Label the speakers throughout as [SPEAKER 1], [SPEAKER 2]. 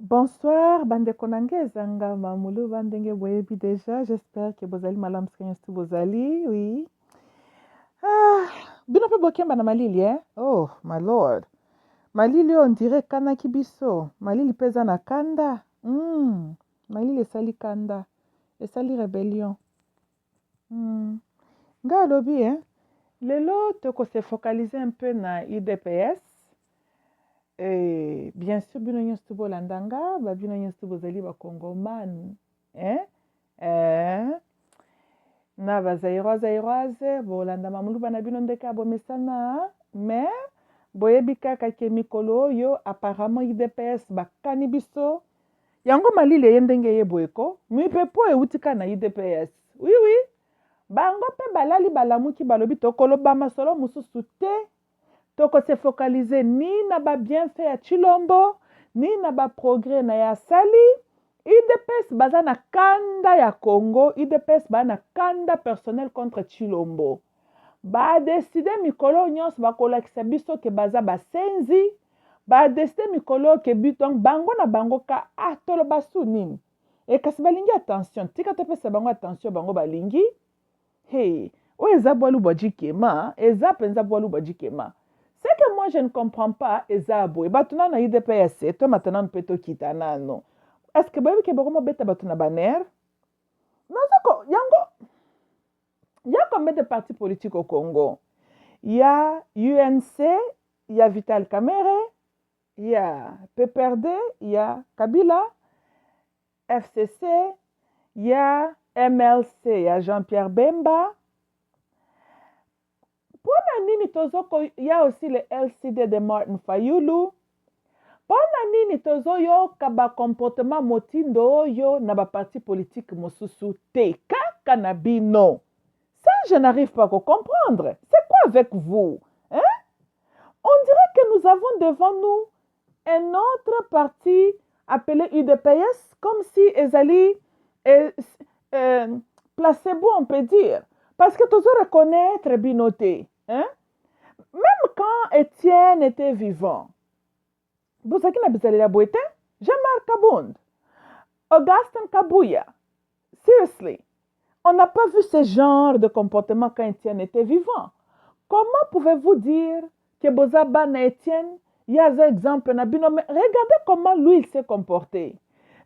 [SPEAKER 1] Bonsoir, bande konange zanga mamulu bandenge boyebi déjà. J'espère que bozali malam tu bozali, oui. Ah, bino pe bokemba na malili, hein? Oh, my lord. Malili on dirait kana kibiso. Malili peza na kanda. Malili esali kanda. Esali rébellion. Nga alobi, hein? Lelo toko se focaliser un peu na IDPS. Et bien sûr, bino nyonso bolandanga, ba bino nyonso bozali ba Congomani, hein? Na ba zairoise, bolanda mamulu bana bino ndeke abomesana, mais boyebi kaka ke mikolo oyo apparemment IDPS bakani biso. Yango malili ye ndenge ye boyeko, mipepo eutika na IDPS. Oui, oui. Bango pe balali balamuki balobi tokoloba masolo mususu te. Toko se focaliser ni na ba bienfait ya Chilombo, ni na ba progrès na ya sali. IDPS baza na kanda ya Congo, IDPS ba na kanda personnel contre Chilombo. Ba décider mikolo nyonso bakolakisa biso ke baza basenzi, ba décider mikolo ke bitong bango na bango ka atolo basu nini. E kasi balingi attention, tika te pesa bango attention bango balingi. Hey, o eza bwalu bwajikema, eza penza bwalu bwajikema. C'est que moi, je ne comprends pas, Ezabo. Et batuna na IDPS, et toi maintenant, peut to kita nano. Est-ce que vous que beaucoup beta batuna banner? Non, ça, il y a combien de partis politiques au Congo? Il y a UNC, il y a Vital Kamerhe, il y a PPRD, il y a Kabila, FCC, il y a MLC, il y a Jean-Pierre Bemba. Il y a aussi le LCD de Martin Fayulu. Pona nini tozoyoka ba comportement motindo oyo na ba parti politique mosusu te kaka na bino. Ça, je n'arrive pas à comprendre. C'est quoi avec vous? Hein? On dirait que nous avons devant nous un autre parti appelé UDPS, comme si Ezali placebo, on peut dire. Parce que tous reconnaître binoté. Hein? Même quand Étienne était vivant, Bozaki na Bizalela Boete, Jean-Marc Kabound, Augustin Kabouya. Seriously, on n'a pas vu ce genre de comportement quand Étienne était vivant. Comment pouvez-vous dire que Bozaba na Étienne, il y a un exemple, regardez comment lui il s'est comporté.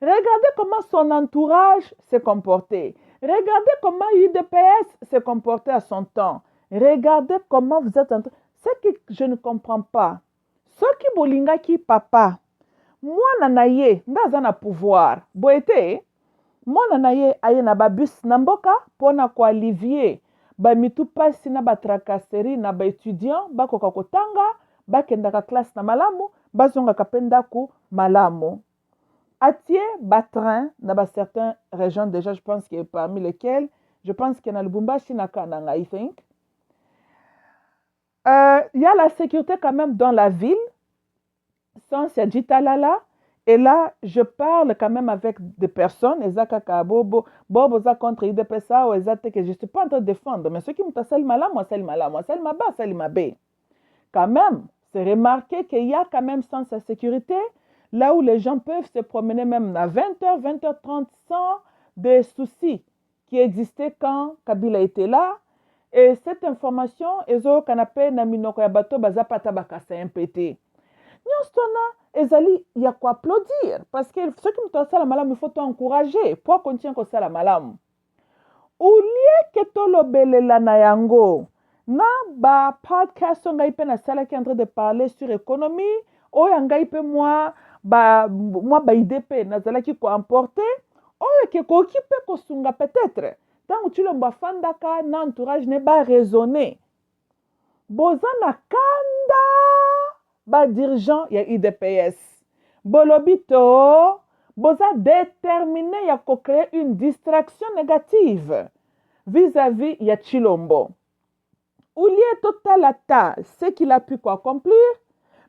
[SPEAKER 1] Regardez comment son entourage s'est comporté. Regardez comment UDPS s'est comporté à son temps. Regardez comment vous êtes en train. C'est que je ne comprends pas. Soki bolingaki papa, mwana na ye ndaza na pouvoir. Boete, mwana na ye aye na babus na mboka pona ko Olivier, ba mitu pasi na ba tracasserie na ba étudiant bakoka kotanga, bakendaka classe na malamu, bazonga kapendaku malamu. Atie batrin na ba certaines régions déjà, je pense que parmi lesquelles, je pense qu'il y a na Lubumbashi na Kananga, I think. Il y a la sécurité quand même dans la ville, sans Jitalala. Et là, je parle quand même avec des personnes, Bobo contre IDPSA, ou que je ne suis pas en train de défendre, mais ceux qui me tassent malam, moi, c'est le malam, moi, c'est le maba, c'est le mabé. Quand même, c'est remarqué qu'il y a quand même sans sa sécurité, là où les gens peuvent se promener même à 20h, 20h30 sans des soucis qui existaient quand Kabila était là. Et cette information, ezo kanapé na minoko ya bato bazapata bakasa MPT. Nyostona, ezali ya quoi applaudir parce que ceux qui me ça la malam, il faut t'encourager pour continuer comme ça la malam. Ou lié que tolobelela na yango na ba podcast ngai pe na sala qui est en train de parler sur économie o ngai pe moi ba IDP na zala ki ko emporter o ke ko ki pe ko sunga peut-être. Tant que tu le bafandaka na entourage ne ba raisonner. Bozana kanda ba dirigeant ya IDPS. Bolobito boza déterminé ya ko créer une distraction négative vis-à-vis ya Chilombo. Oulié total ata ce qu'il a pu accomplir.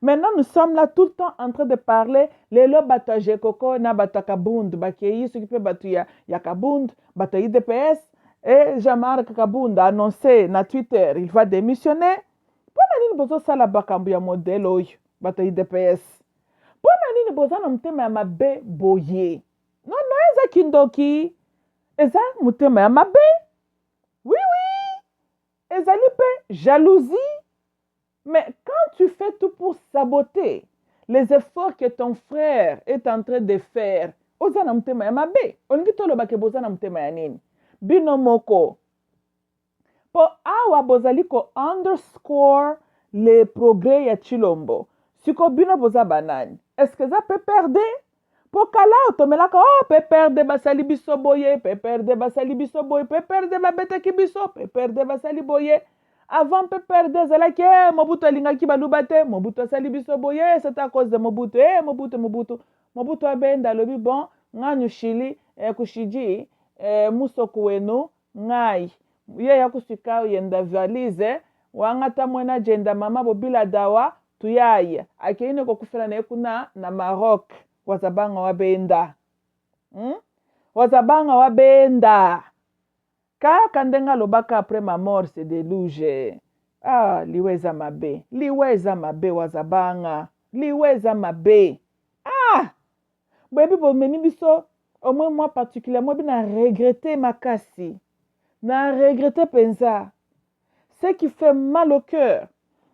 [SPEAKER 1] Maintenant, nous sommes là tout le temps en train de parler les lots bataje koko na batakabund bakei ce qui peut batu ya kabund bata IDPS et Jean-Marc Kabund a annoncé na Twitter il va démissionner. Pona nini bozo sala bakambu ya modèle oyo bata IDPS. Pona nini boza na mutema ya mabe boye. Non, non, eza kindoki. Eza mutema ya mabe. Oui, oui. Ezali pe jalousie. Mais quand tu fais tout pour saboter les efforts que ton frère est en train de faire, oza na mutema ya mabe. Olingi toloba ke boza na mutema ya nini? Bino moko. Po awa bozali ko underscore les progrès ya Chilombo. Siko bino boza banani. Est-ce que ça peut perdre? Po kala otomelaka oh peut perdre basali biso boye, peut perdre basali biso boye, peut perdre babetaki biso, peut perdre basali boye. Avant peut perdre zalaki Mobutu alingaki balubate, Mobutu asali biso boye, c'est à cause de Mobutu. Mobutu abenda lobi bon, nganyu shili kushiji musoku wenu ngai. Ye ya kusika yenda valise wangata mwena jenda mama bobila dawa tuyaye akeine kokufela na kuna na Maroc wazabanga wabenda wazabanga wabenda kaka ndenga lobaka après ma mort c'est deluge liweza mabe wazabanga liweza mabe bebi bomeni biso au moins moi particulièrement bina regretter makasi na regretter penza. Ce qui fait mal au cœur,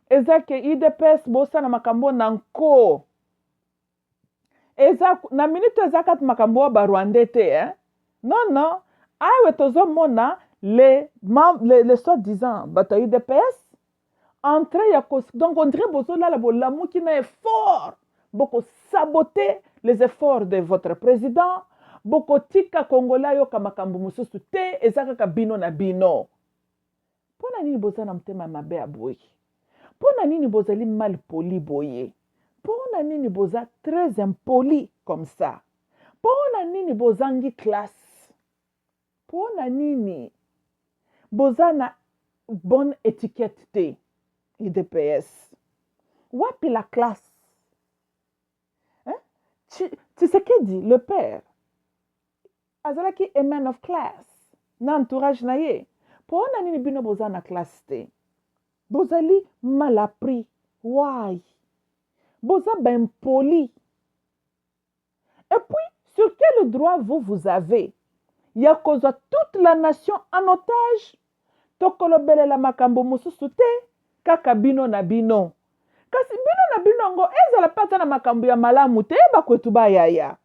[SPEAKER 1] eza ke IDPS bosa na makambo na nko. Eza na minute eza kat makambo ba Rwandais te, Non, non. Awe tozo mona les soi-disant bata IDPS entre ya donc on dirait bozo la bolamu qui na effort boko saboter les efforts de votre président. Boko tika Kongola yo kamakambo mususu te eza kaka bino na bino. Pona nini boza na mtema mabe ya boye? Pona nini bozali mal poli boye? Pona nini boza très impoli comme ça? Pona nini bozangi classe? Pona nini boza na bonne étiquette te? IDPS. Wapi la classe? Tu sais que dit le père? Azalaki a man of class. Na entourage na ye. Pona nini bino boza na classe te? Bozali mal appris. Why? Boza ben poli. Et puis, sur quel droit vous avez? Ya kozwa toute la nation en otage. Tokolobele la makambo mususu te. Kaka bino na bino. Kasi bino na bino ngo ezala pata na makambo ya malamu te ba kwetu ba yaya.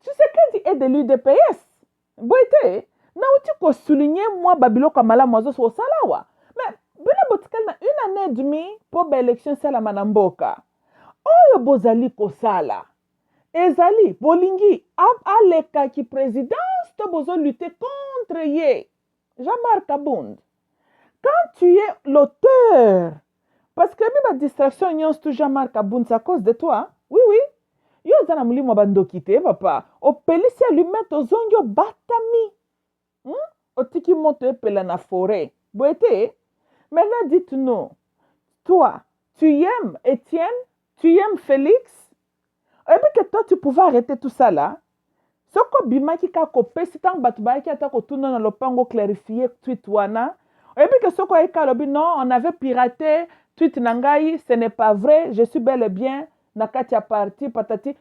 [SPEAKER 1] Tu sais qu'elle dit est de l'UDPS. Boite, na uti ko souligner moi babiloko malamu azo so salawa. Mais bino botikal na une année et demie pour l'élection sala manamboka. Oyo bozali ko sala. Ezali bolingi aleka ki présidence to bozo lutter contre ye. Jean-Marc Abound. Quand tu es l'auteur, parce que même distraction nyons tu Jean-Marc Abound, c'est à cause de toi. Oui, oui. Yo zana mulimo bandoki te papa. O pelisi allumet ozongo batami. Otiki moto epela na forêt. Boete. Maintenant dites-nous. Toi, tu aimes Étienne? Tu aimes Félix? Et puis que toi tu pouvais arrêter tout ça là. Soko bimaki ka kopesi tang batubaki ki ata ko tuna na lopango clarifier tweet wana. Et puis que soko eka lobi non, on avait piraté tweet nangai, ce n'est pas vrai, je suis bel et bien nakati ya parti patati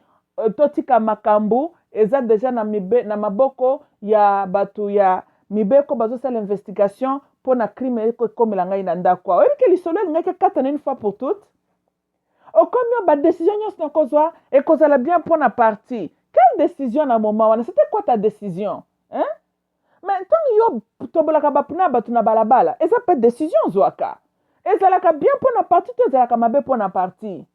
[SPEAKER 1] totika makambu eza déjà na maboko ya batu ya mibeko bazo sala investigation pour na crime comme la ngai na ndako. Oui que lisolo ngaki katana une fois pour toutes. O comme ba décision nyos na kozwa et kozala bien pour na parti. Quelle décision na moment wana? C'était quoi ta décision? Mais tant yo tobolaka bapuna batu na balabala, eza pas décision zwaka. Ezalaka bien pour na parti to ezalaka mabe pour na parti.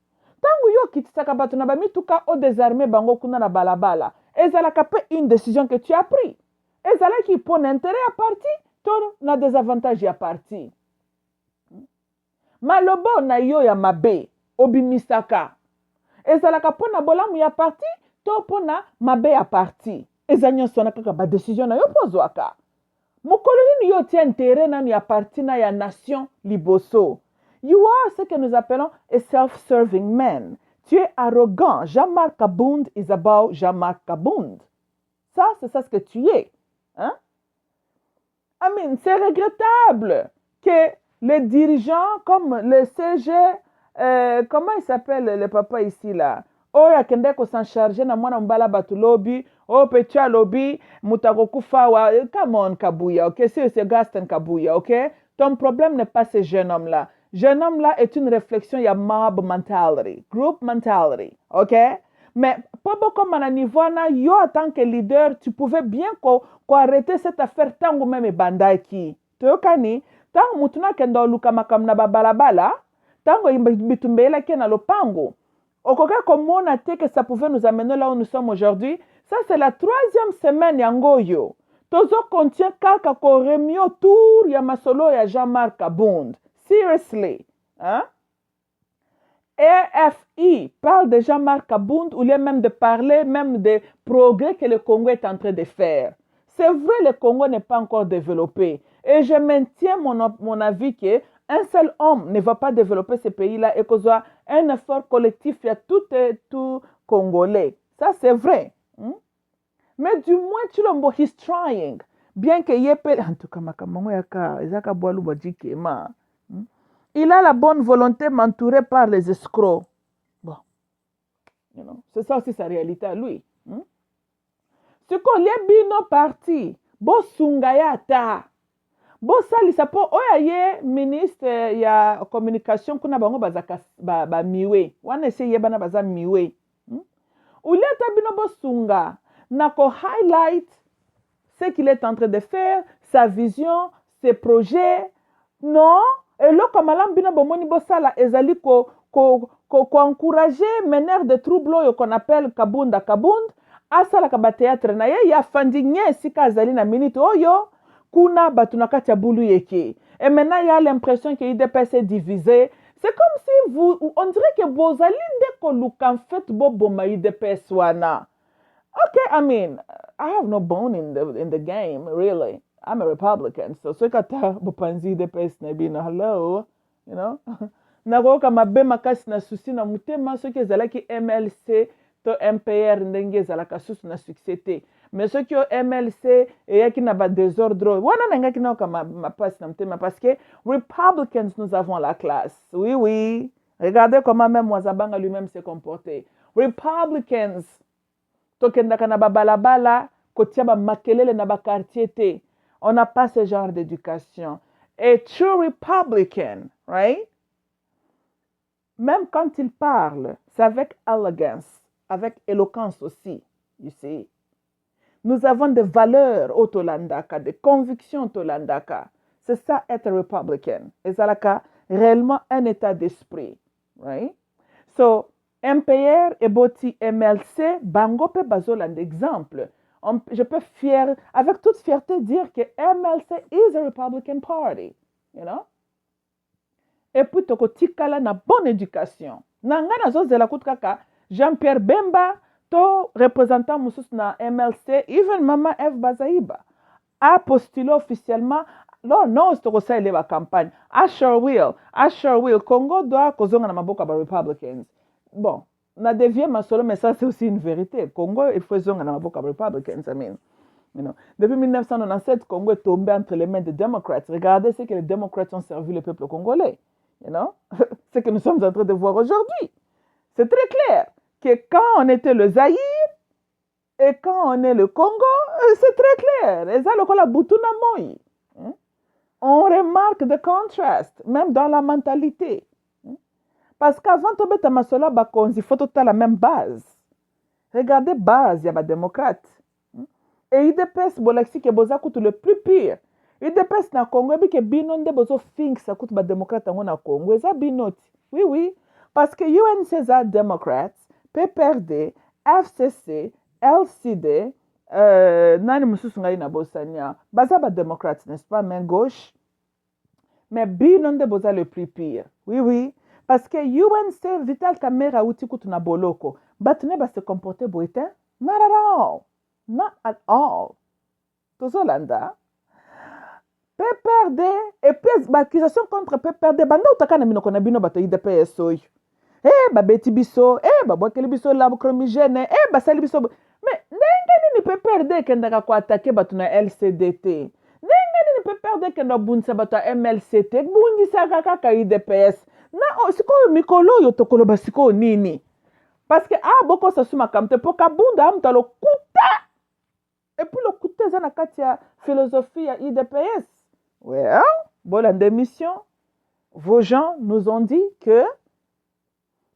[SPEAKER 1] Tangu yo kitisaka batu na bamituka o désarmé bango kuna na balabala. Ezalaka pe une décision que tu as pris. Ezalaki pour l'intérêt à parti, to na désavantage ya parti. Malobo na yo ya mabe obimisaka. Ezalaka pour na bolamu ya parti, to pour na mabe ya parti. Ezanyo sona kaka ba décision na yo pozwaka. Mokolo nini yo tia intérêt na ya parti na ya nation liboso. You are ce que nous appelons a self-serving man. Tu es arrogant. Jean-Marc Abound is about Jean-Marc Abound. Ça, c'est ça ce que tu es. Hein? I mean, c'est regrettable que les dirigeants comme le CG comment il s'appelle le papa ici là? Oh, akende ko s'en charger na mwana mbala batu lobby. Oh, petua lobby, mutako kufa. Come on, Kabuya, ok? C'est Gaston Kabuya, ok? Ton problème n'est pas ce jeune homme-là. Jeune homme-là est une réflexion, il y a mob mentality, group mentality, ok? Mais pas beaucoup à niveau, yo, en tant que leader, tu pouvais bien arrêter cette affaire tant que même bandaki. Tu okani? Tant mutuna kendo luka makamna babalabala, tant que bitumbela kena lopango. Okoka komona te que ça pouvait nous amener là où nous sommes aujourd'hui. Ça, c'est la 3e semaine yangoyo. Tozo contient kaka koremio tour ya masolo ya Jean-Marc Abound. Seriously. Hein? RFI parle de Jean-Marc Abound ou lieu même de parler même des progrès que le Congo est en train de faire. C'est vrai, le Congo n'est pas encore développé. Et je maintiens mon avis que un seul homme ne va pas développer ce pays-là et qu'il y a un effort collectif, il y a tout Congolais. Ça, c'est vrai. Hein? Mais du moins, tu l'as he's trying. Bien que Yepel, en tout cas, il a la bonne volonté m'entourer par les escrocs. Bon, you know, c'est ça aussi sa réalité à lui. Ce qu'on est bino parti, bo sungaya ta. Bo sali sapo oya ministre ya communication kuna bango bazaka ba miwe. Wana ese bana baza miwe. Uleta bino bo sunga nako highlight ce qu'il est en train de faire, sa vision, ses projets. Non, et là comme alam bino bomoni bo sala ezali ko encourager mener de troubles qu'on appelle kabunda asala ka ba théâtre na ye ya fandinye sika azali na minute oyo kuna batuna kati ya bulu yeke. Et maintenant il y a l'impression que IDPS est divisé. C'est comme si on dirait que bozali ndeko luka en fait boboma IDPS wana. Okay, I mean, I have no bone in the game, really. I'm a Republican, so kata bopanzi IDPS na bino hello, you know. Nakoka mabe makasi na susi na mutema soki ezalaki MLC to MPR ndenge ezalaka susu na succès te. Mais soki o MLC eyaki na ba désordre wana nangaki na kama mapasi na mutema parce que Republicans nous avons la classe. Oui, oui. Regardez comment même Mwazabanga lui-même s'est comporté. Republicans tokendaka na babalabala kotia ba makelele na ba quartier te. On n'a pas ce genre d'éducation. A true Republican, right? Même quand il parle, c'est avec élégance, avec éloquence aussi, you see. Nous avons des valeurs au Tolandaka, des convictions au Tolandaka. C'est ça être républicain. Et ça a réellement un état d'esprit, right? So, MPR et Boti MLC, Bango pe bazola exemple. Je peux avec toute fierté dire que MLC is a Republican Party, you know? Et puis toko tikala na bonne éducation. Nanga na zo zela kutkaka Jean-Pierre Bemba to représentant musus na MLC, even Mama F Bazaiba a postulé officiellement non toko sa ele ba campagne. Asher will Congo doit kozonga na maboka ba Republicans. Bon, na devient masolo mais ça c'est aussi une vérité. Congo il faut zonga na maboka ba Republicans, I mean. You know. Depuis 1997, Congo est tombé entre les mains des démocrates. Regardez ce que les démocrates ont servi le peuple congolais. You know? Ce que nous sommes en train de voir aujourd'hui. C'est très clair que quand on était le Zaïre et quand on est le Congo, c'est très clair. Et ça, le Butuna Moi. On remarque des contrastes, même dans la mentalité. Parce qu'avant, on était masola bakonzi, il faut tout la même base. Regardez base, il y a des démocrates. Et IDPS, bolexi que boza coûte le plus pire. IDPS na Congo, et que binonde bozo fink ça coûte ba démocrate na Congo. Ça binoti. Oui, oui. Parce que UNC a démocrates, PPRD, FCC, LCD, nani mususu ngai na bosania. Baza ba démocrates, n'est-ce pas, main gauche. Mais binonde boza le plus pire. Oui, oui. Parce que UNC Vital Kamera uti kutu na boloko. Batune ba se comporter boitin? Not at all. Not at all. Tozolanda. PPRD et puis l'accusation contre PPRD banda utaka na minoko na bino bato IDPS oyo. Babeti biso, babwakeli biso lacrymogène, basali biso. Mais ndenge nini PPRD kendaka ko attaquer bato na LCDT? Ndenge nini PPRD kenda bunisa bato MLCT? Bundisa kaka IDPS. na sikoyo mikolo oyo tokoloba sikoyo nini parce que bokosa su makambo te mpo kabunda amutu alokuta epuis lokuta eza na kati ya philosophie ya idps. Well, bolanda émission vos gens nous ont dit que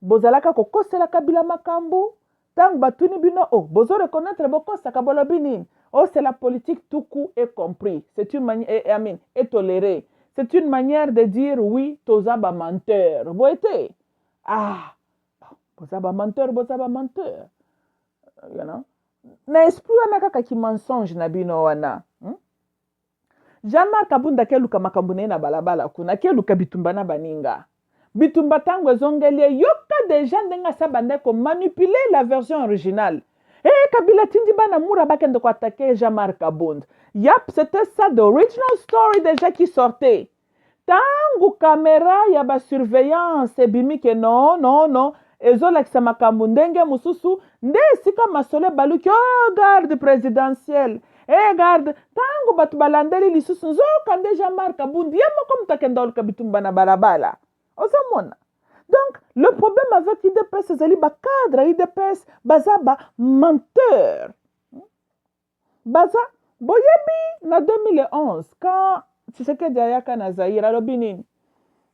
[SPEAKER 1] bozalaka kokosela kabila makambo ntango batuni bino bozo reconnaître bokosaka bolobi nini c'est la politique tout coup est compris, c'est une manière est toléré, c'est une manière de dire oui toza ba menteur boete boza ba menteur you know na esprit wana kaka ki mensonge na bino wana Jean-Marc Kabunda keluka makambo na balabala kuna keluka bitumba na baninga bitumba tango ezongeli yoka deja ndenga sa bande ko manipuler la version originale. Kabila tindi bana mura bakende ko attaquer Jean-Marc Kabunda. Yap, c'était ça the original story déjà qui sortait. Tango caméra ya ba surveillance bimi ke non ezola kisa makambo ndenge mususu nde sika masole baluki garde présidentielle garde tango batu balandeli lisusu nzoka nde Jean-Marc Kabunda yemo comme takenda oluka bitumba na balabala. Osamona. Donc, le problème avec IDPS, c'est que cadre IDPS, baza ba menteur. Baza, boyebi, na 2011, quand Tshisekedi ayaka na Zaïre, alobi nini?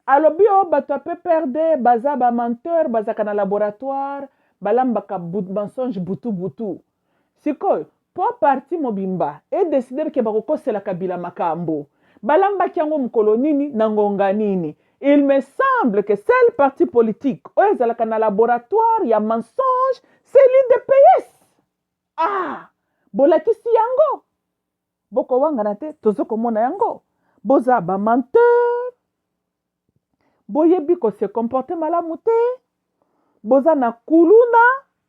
[SPEAKER 1] Alobi bato ape perde, baza ba menteur, baza ka na laboratoire, balambaka mensonge butu. Sikoy, po parti mobimba, et décider ke bakokosela kabila makambo. Balambaki yango mukolo nini, na ngonga nini. Il me semble que c'est le parti politique. Ezalaka na laboratoire, il y a mensonge, c'est l'IDPS. Bolakisi yango. Boko wanga na te, tozoko mona yango. Boza ba menteur. Boyebi ko se comporter malamu te. Boza na kuluna,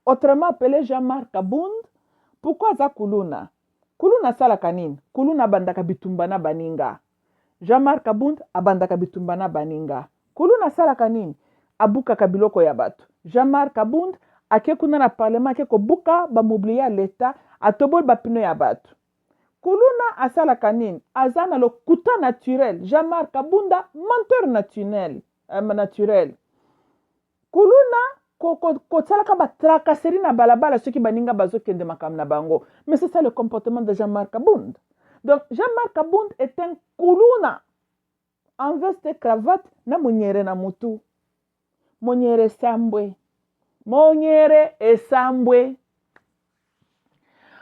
[SPEAKER 1] autrement appelé Jean-Marc Kabunda. Pourquoi za kuluna? Kuluna salaka nini? Kuluna bandaka bitumba na baninga. Jean-Marc Kabunda abandaka bitumba na baninga. Kuluna salaka nini? Abuka kabiloko ya batu. Jean-Marc Kabunda akekuna na parlement akeko buka ba mobilier l'État atobol bapino ya batu. Kuluna asalaka nini? Azana lo kuta naturel. Jean-Marc Kabunda menteur naturel. Kuluna kosalaka ba tracasserie na balabala soki baninga bazokende makam na bango. Mais c'est ça le comportement de Jean-Marc Kabunda. Donc, Jean-Marc Kabunda est un kuluna en veste et cravate na monyere na mutu. Monyere sambwe. Monyere esambwe.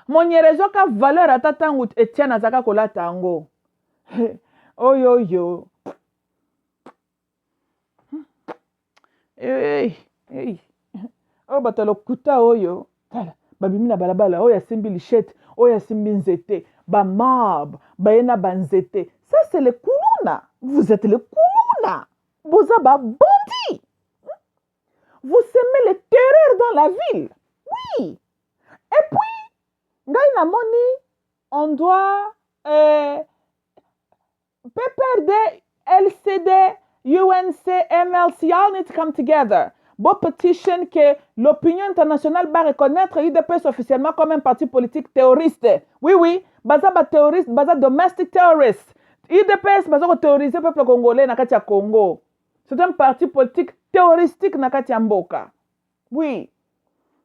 [SPEAKER 1] Monyere zoka valeur atatangu etiana zaka kolata ango. Yo. Batalo kuta oyo. Babimi na balabala oya simbi lichette, oya simbi nzete. Bamab, baena banzete. Ça, c'est le kuluna. Vous êtes le kuluna. Vous avez bandi. Vous semez les terreurs dans la ville. Oui. Et puis, Ngaïna Moni, on doit PPRD, LCD, UNC, MLC, all need to come together. Bon petition que l'opinion internationale va reconnaître l'IDPS officiellement comme un parti politique terroriste. Oui. Baza ba terroriste, baza domestic terrorist. IDPS baza ko terroriser le peuple congolais na kati ya Congo. C'est un parti politique terroristique na kati ya mboka. Oui.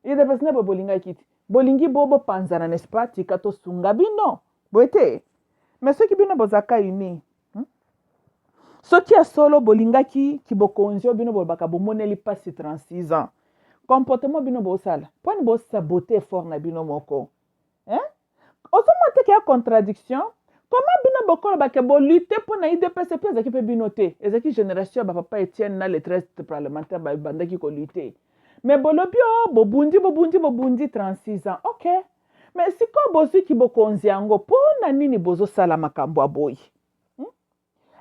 [SPEAKER 1] IDPS ne bolinga kiti. Bolingi bobo panzana n'est-ce pas? Tikato sunga bino. Boete. Mais ceux qui bino bozaka uni. Ceux qui a solo bolingaki ki bokonzio bino bolbaka bomoneli pasi 36 ans. Comportement bino bosala. Poni bo saboter fort na bino moko. Osomo te a contradiction. Comment bino bokolo ba ke bo lutter pour na IDPS pe ezaki pe bino te. Ezaki génération ba papa Etienne na les 13 parlementaires ba bandaki ko lutter. Mais bolobi bobundi 36 ans. OK. Mais si ko bozu ki bokonzi yango pona nini bozo sala makambo aboyi.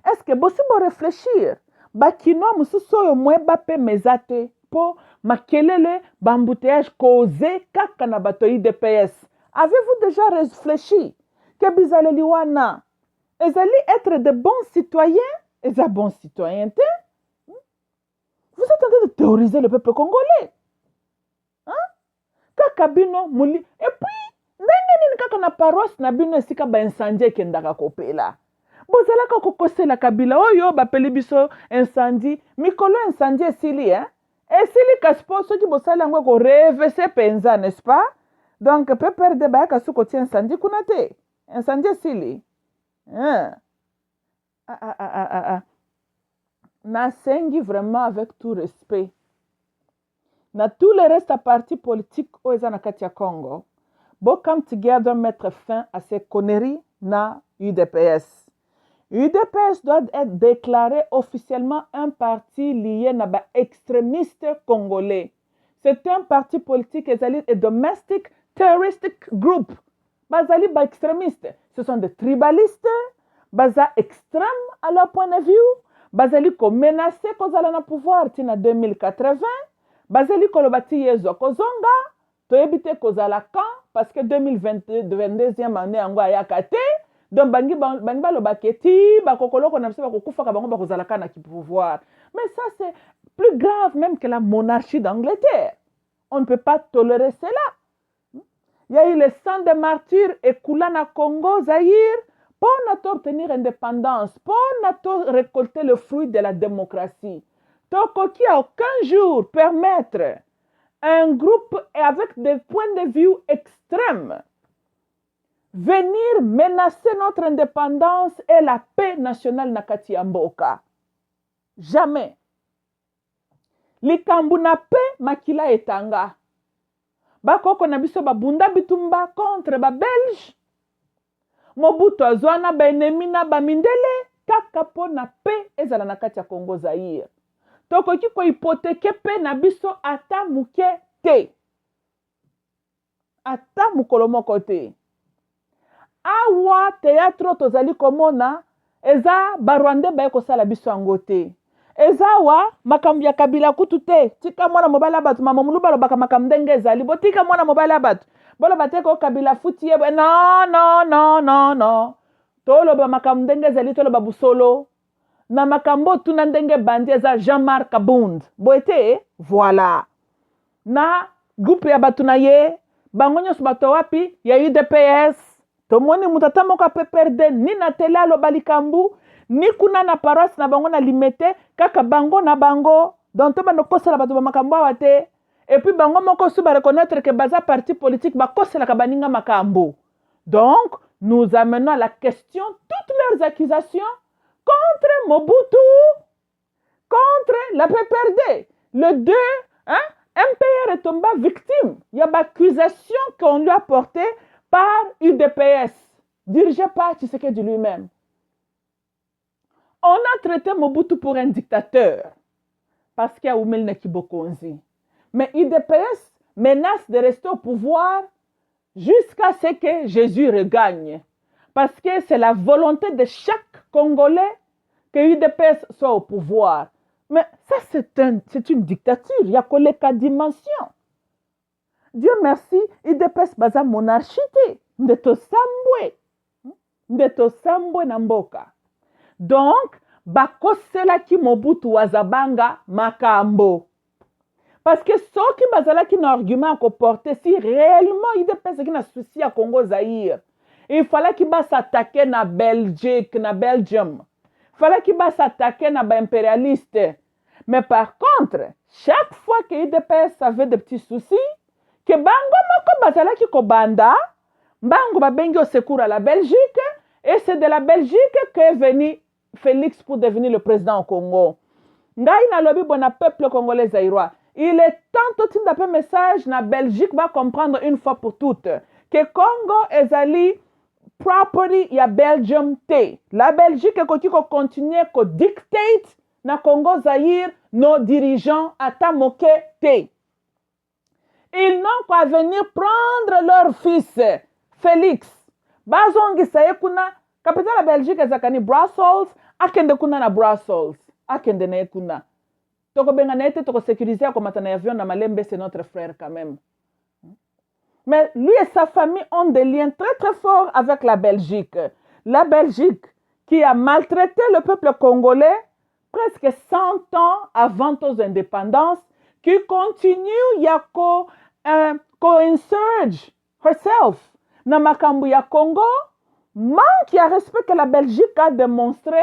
[SPEAKER 1] Est-ce que bosi bo réfléchir? Bakino mususu yo mweba pe mezate po makelele bambouteillage causé kaka na bato IDPS. Avez-vous déjà réfléchi que bizaleli wana ezali être de bons citoyens? Eza bons citoyens te? Vous êtes en train de théoriser le peuple congolais. Kaka bino muli. Et puis, ndenge nini kaka na paroisse na bino esika ba incendie kendaka kopela. bozalaka kokosela kabila oyo bapeli biso incendie mikolo incendie esili esili kasi mpo soki bosali yango korevese mpenza n'est-ce pas donc PPRD bayaka su kotia incendie kuna te incendie esili nasengi vraiment avec tout respect na tous les restes partis politiques oyo eza na kati ya Congo bo come together mettre fin à ces conneries na UDPS. UDPS doit être déclaré officiellement un parti lié na ba extrémistes congolais. C'est un parti politique et domestic terroristic group. Bazali ba extrémistes. Ce sont des tribalistes, baza extrêmes à leur point de vue. Bazali ko menacé kozala na pouvoir tina 2080. Bazali ko lobati yezo kozonga. Toyebite kozala quand parce que 2022e année yango ayaka te. Donc bangi balobaketi bakokoloko na biso bakokufaka bango bakozalaka na pouvoir. Mais ça c'est plus grave même que la monarchie d'Angleterre. On ne peut pas tolérer cela. Il y a eu le sang des martyrs écoulé na Congo, Zaïre, pour obtenir indépendance, pour récolter le fruit de la démocratie. Donc qui a aucun jour permettre un groupe avec des points de vue extrêmes venir menacer notre indépendance et la paix nationale na kati ya mboka. Jamais. Likambu na paix makila etanga. Bakoko na biso babunda bitumba contre ba Belge. Mobutu azwana ba ennemi na ba mindele kaka po na paix ezala na kati ya Congo Zaïre. Tokoki ko hypothèque paix na biso ata muke te. Ata mukolo moko te. Awa théâtre tozali komona eza barwande baye kosala biso yango te. Eza wa makambo ya kabila kutu te. Tika mwana mobala batu mama muluba lobaka makambo ndenge ezali. Botika mwana mobala batu. Bolo bateko kabila futi ye. Non. Toloba makambo ndenge ezali toloba busolo. Na makambo tuna ndenge bandi eza Jean-Marc Kabund. Boete voilà. Na groupe ya batu na ye bangonyo subato wapi ya UDPS. Tomoni mutata moka PPRD ni na tele aloba likambu ni kuna na paroisse na bango na limete kaka bango na bango donc to bano kosala bato ba makambo awate et puis bango moko su ba reconnaître que baza parti politique ba kosala ka baninga makambo. Donc nous amenons à la question toutes leurs accusations contre Mobutu, contre la PPRD. Le 2 MPR est tombé victime. Il y a accusation qu'on lui a portée par UDPS, dirigé par Tshisekedi lui-même. On a traité Mobutu pour un dictateur, parce qu'il y a Oumel Nekibokonzi. Mais UDPS menace de rester au pouvoir jusqu'à ce que Jésus regagne. Parce que c'est la volonté de chaque Congolais que UDPS soit au pouvoir. Mais ça, c'est une dictature. Il y a que dimension. Dieu merci, UDPS baza monarchie te. Ndeto sambwe na mboka. Donc, bakosela ki Mobutu wazabanga makambo. Parce que ceux qui bazala qui n'a argument à porter, si réellement UDPS qui n'a souci à Congo Zaïre, il fallait qu'il va s'attaquer na Belgique, na Belgium. Il fallait qu'il va s'attaquer na impérialiste. Mais par contre, chaque fois que UDPS avait des petits soucis, que bango moko bazala ki kobanda, bango babengi au secours à la Belgique, et c'est de la Belgique qu'est venu Félix pour devenir le président au Congo. Ngai na lobi bona peuple congolais zaïrois. Il est temps de taper message na Belgique va comprendre une fois pour toutes que Congo ezali property ya Belgium te. La Belgique est continuer ko dictate na Congo Zaïre nos dirigeants ata moke te. Ils n'ont qu'à venir prendre leur fils Félix. Bazongi saye kuna capitale la Belgique ezakani Brussels, akende kuna na Brussels, akende na kuna. Toko benga na ete toko sécuriser comme atana avion na Malembe, c'est notre frère quand même. Mais lui et sa famille ont des liens très très forts avec la Belgique. La Belgique qui a maltraité le peuple congolais presque 100 ans avant aux indépendances, qui continue ko insurge herself na makambu ya Congo, manque à respect que la Belgique a démontré,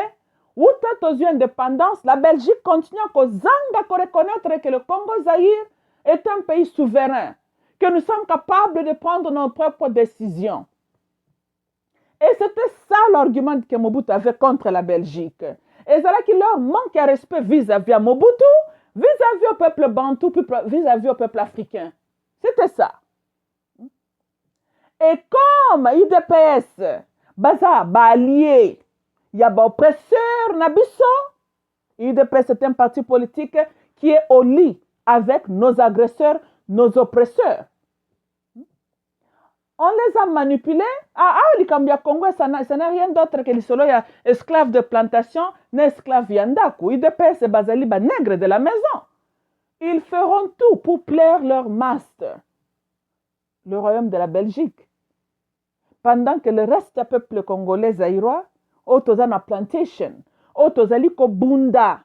[SPEAKER 1] ou aux yeux indépendance, la Belgique continue à reconnaître que le Congo-Zaïre est un pays souverain, que nous sommes capables de prendre nos propres décisions. Et c'était ça l'argument que Mobutu avait contre la Belgique. Et c'est là qu'il leur manque à respect vis-à-vis de Mobutu, vis-à-vis au peuple bantou, vis-à-vis au peuple africain. C'était ça. Et comme UDPS, baza, allié, il y a des oppresseurs, UDPS est un parti politique qui est au lit avec nos agresseurs, nos oppresseurs. On les a manipulés. Le Cambia Congo, ça n'a rien d'autre que les esclaves de plantation, n'esclaves yandaku. UDPS et Bazaliba, nègres de la maison. Ils feront tout pour plaire leur master, le royaume de la Belgique. Pendant que le reste du peuple congolais zaïrois, autoza na plantation, autozali ko bunda,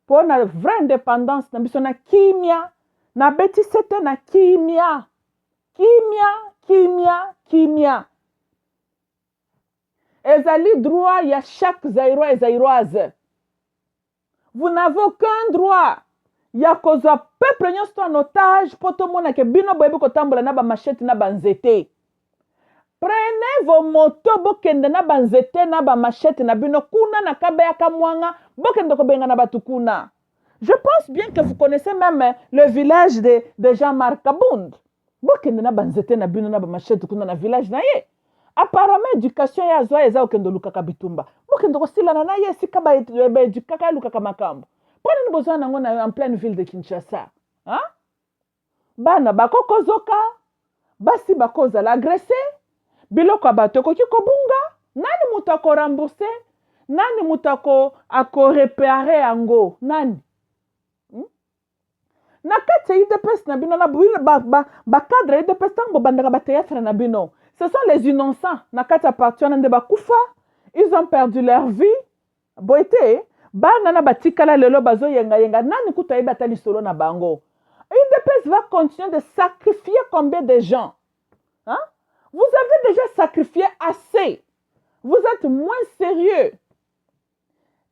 [SPEAKER 1] pour na vraie indépendance, na biso na kimia, na beti sete na kimia, kimia. Ezali droit, il y a chaque zaïrois et zaïroise. Vous n'avez aucun droit. Il y a cause peuple nyonso en otage, pour tout le monde que bino boyebi kotambola na ba machette na banzete. Prenez vos motos, bokende na banzete na ba machette na bino kuna na kabeya kamwanga, bokende ko benga na batukuna. Je pense bien que vous connaissez même le village de Jean-Marc Kabound. Bokende na banzete na bino na ba machette kuna na village na ye. Apparemment éducation ya zwa eza okende lukaka bitumba. Bokende ko silana na ye sika ba édukaka lukaka makambo. Prenez besoin nango en pleine ville de Kinshasa. Hein? Bana bakokozoka, basi bakoza l'agressé. Biloko bato koki kobunga, nani mutu ako rembourser, nani mutu ako réparer yango, nani? Na kati UDPS na bino na ba cadre UDPS tango bandaka ba théâtre na bino. Ce sont les innocents na kati parti wana nde bakufa, ils ont perdu leur vie. Boite, bana na batikala lelo bazo yenga nani kuta yeba lisolo na bango. UDPS va continuer de sacrifier combien de gens? Hein? Vous avez déjà sacrifié assez. Vous êtes moins sérieux.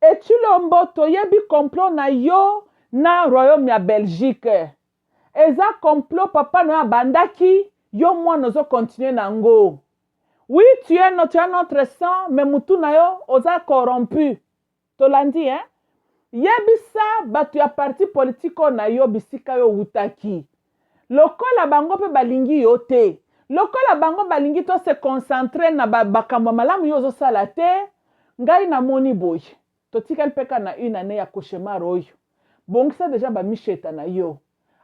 [SPEAKER 1] Et tu l'omboto yebi complot na yo na royaume ya Belgique. Eza complot papa na bandaki yo moi nozo continuer nango. Oui, tu as notre sang, mais mutu na yo oza corrompu. Tolandi hein? Yebi sa batu ya parti politiko na yo bisika yo utaki. Lokola bango pe balingi yo te. Lokola bango balingi to se concentrer na bakambo malamu yo zo sala te, ngai na moni boy. To tikal peka na une année ya cauchemar oyo. Bon ça déjà ba micheta na yo.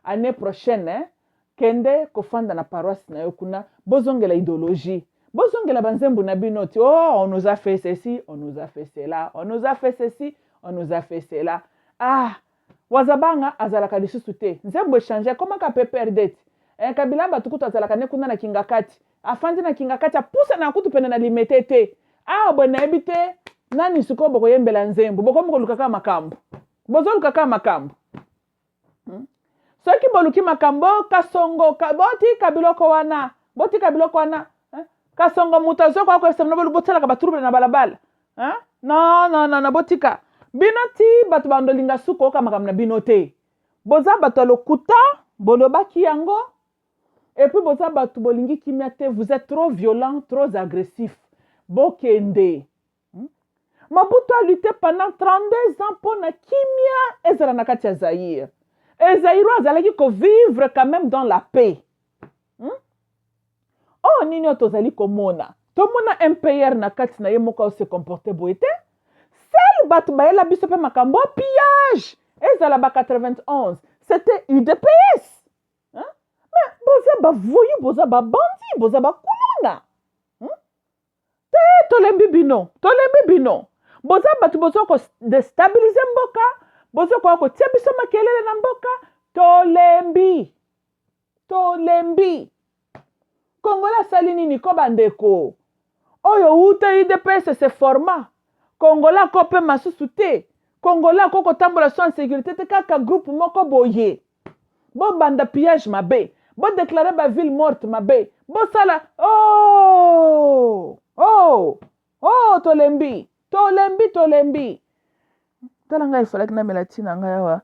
[SPEAKER 1] Année prochaine, kende kofanda na paroisse na yo kuna bozongela idéologie. Bozongela banzembu na binoti. Oh, on nous a fait ceci, on nous a fait cela, on nous a fait ceci, on nous a fait cela. Ah, wazabanga azalaka lisusu te. Nzembo changer comment ka PPRD. Kabila batukutu azalaka ne kuna na kingakati. Afandi na kingakati apusa na kutu pene na limetete. Bona ebite nani suko boko yembela nzembo. Boko mko lukaka makambo. Bozo lukaka makambo. Soki boluki makambo kasongo kaboti kabiloko wana. Boti kabiloko wana. Kasongo mutazo kwa kwa semno bolu botela ka baturu na balabala. No botika. Binoti batu bandolinga suko ka makamna binote. Boza batu lokuta bolobaki yango. Et puis, vous êtes trop violent, trop agressif. Bokende. Mobutu a lutté pendant 32 ans pour la kimia et Zaranakati Zaïre. Et Zaïre a dit qu'il vivre quand même dans la paix. Oh, nini otozali komona. Tomona MPR na kati na yemoka se comporter boete. Seul batu baela biso pe makambo pillage. Et Zalaba 91. C'était UDPS. Boza ba voyu, boza ba bandi, boza ba kuluna. Tolembi bino. Boza batu boza ko destabiliser mboka, boza ko tia biso makelele na mboka, tolembi. Kongola salini ni ko bandeko. Oyo uta UDPS se forma. Kongola ko pe masusu te. Kongola ko tambola so en sécurité te kaka groupe moko boye. Bo banda pillage mabe. Bo déclarer ma ville morte, ma bé. Bo sala. Oh! Oh! Oh, tolembi! Tolembi, tolembi! Talanga il fallait que na melatina nga.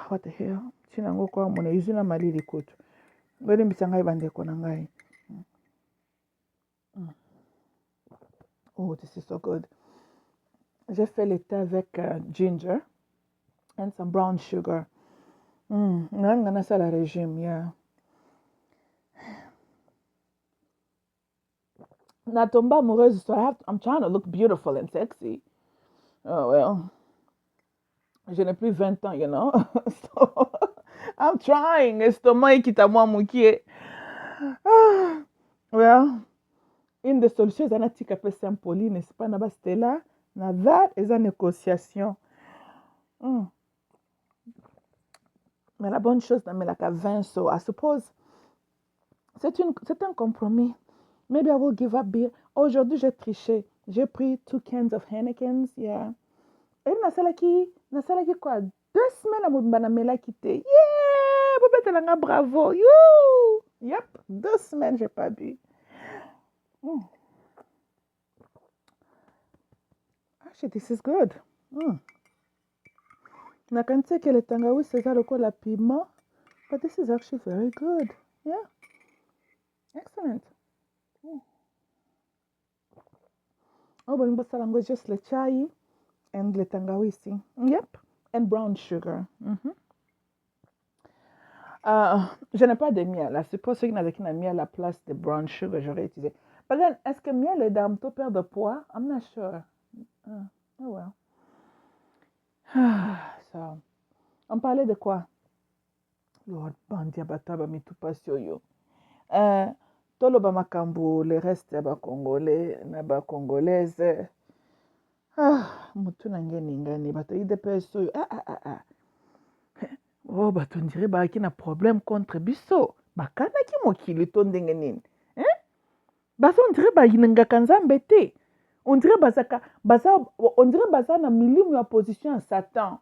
[SPEAKER 1] What the hell? Tina ngo kwa mona yuzina malili kutu. Ngani mbisanga ibandeko na ngai. Oh, this is so good. J'ai fait le thé avec ginger and some brown sugar. Ngana ça la régime, yeah. Na tomba amoureuse, so I'm trying to look beautiful and sexy. Oh well. Je n'ai plus 20 ans, you know. So, I'm trying. Estomac qui t'a moi moukié. Well, une des solutions, c'est un petit peu simple, n'est-ce pas? Naba Stella, na that is a négociation. Mais la bonne chose, c'est la 20, so I suppose, c'est un compromis. Maybe I will give up beer. Aujourd'hui, j'ai triché. J'ai pris 2 cans of Heinekens, yeah. Et nasalaki quoi? 2 semaines à mon mela quitté. Yeah! Bobette langa bravo. You! Yep, 2 semaines, j'ai pas bu. Actually, this is good. Na can say que le tangawi c'est ça le quoi la piment, but this is actually very good. Yeah. Excellent. Oh, but in language just le chai and le tangawisi. Yep. And brown sugar. Je n'ai pas de miel. Je suppose qu'il y a qui miel à la place de brown sugar, j'aurais utilisé. But then, est-ce que miel est d'un taux perdre de poids? I'm not sure. Oh well. So, on parlait de quoi? Lord, bandia bataba mitupasio yo. Toloba makambo, le reste ba congolais, na ba congolaise. Mutu nangeni ngani bato IDPS yo. Oh, bato ndire ba ki na problème contre biso. Bakana ki mokili to ndenge nini? Basa on dirait ba yinanga nzambe te. On dirait baza na milimu ya position ya Satan.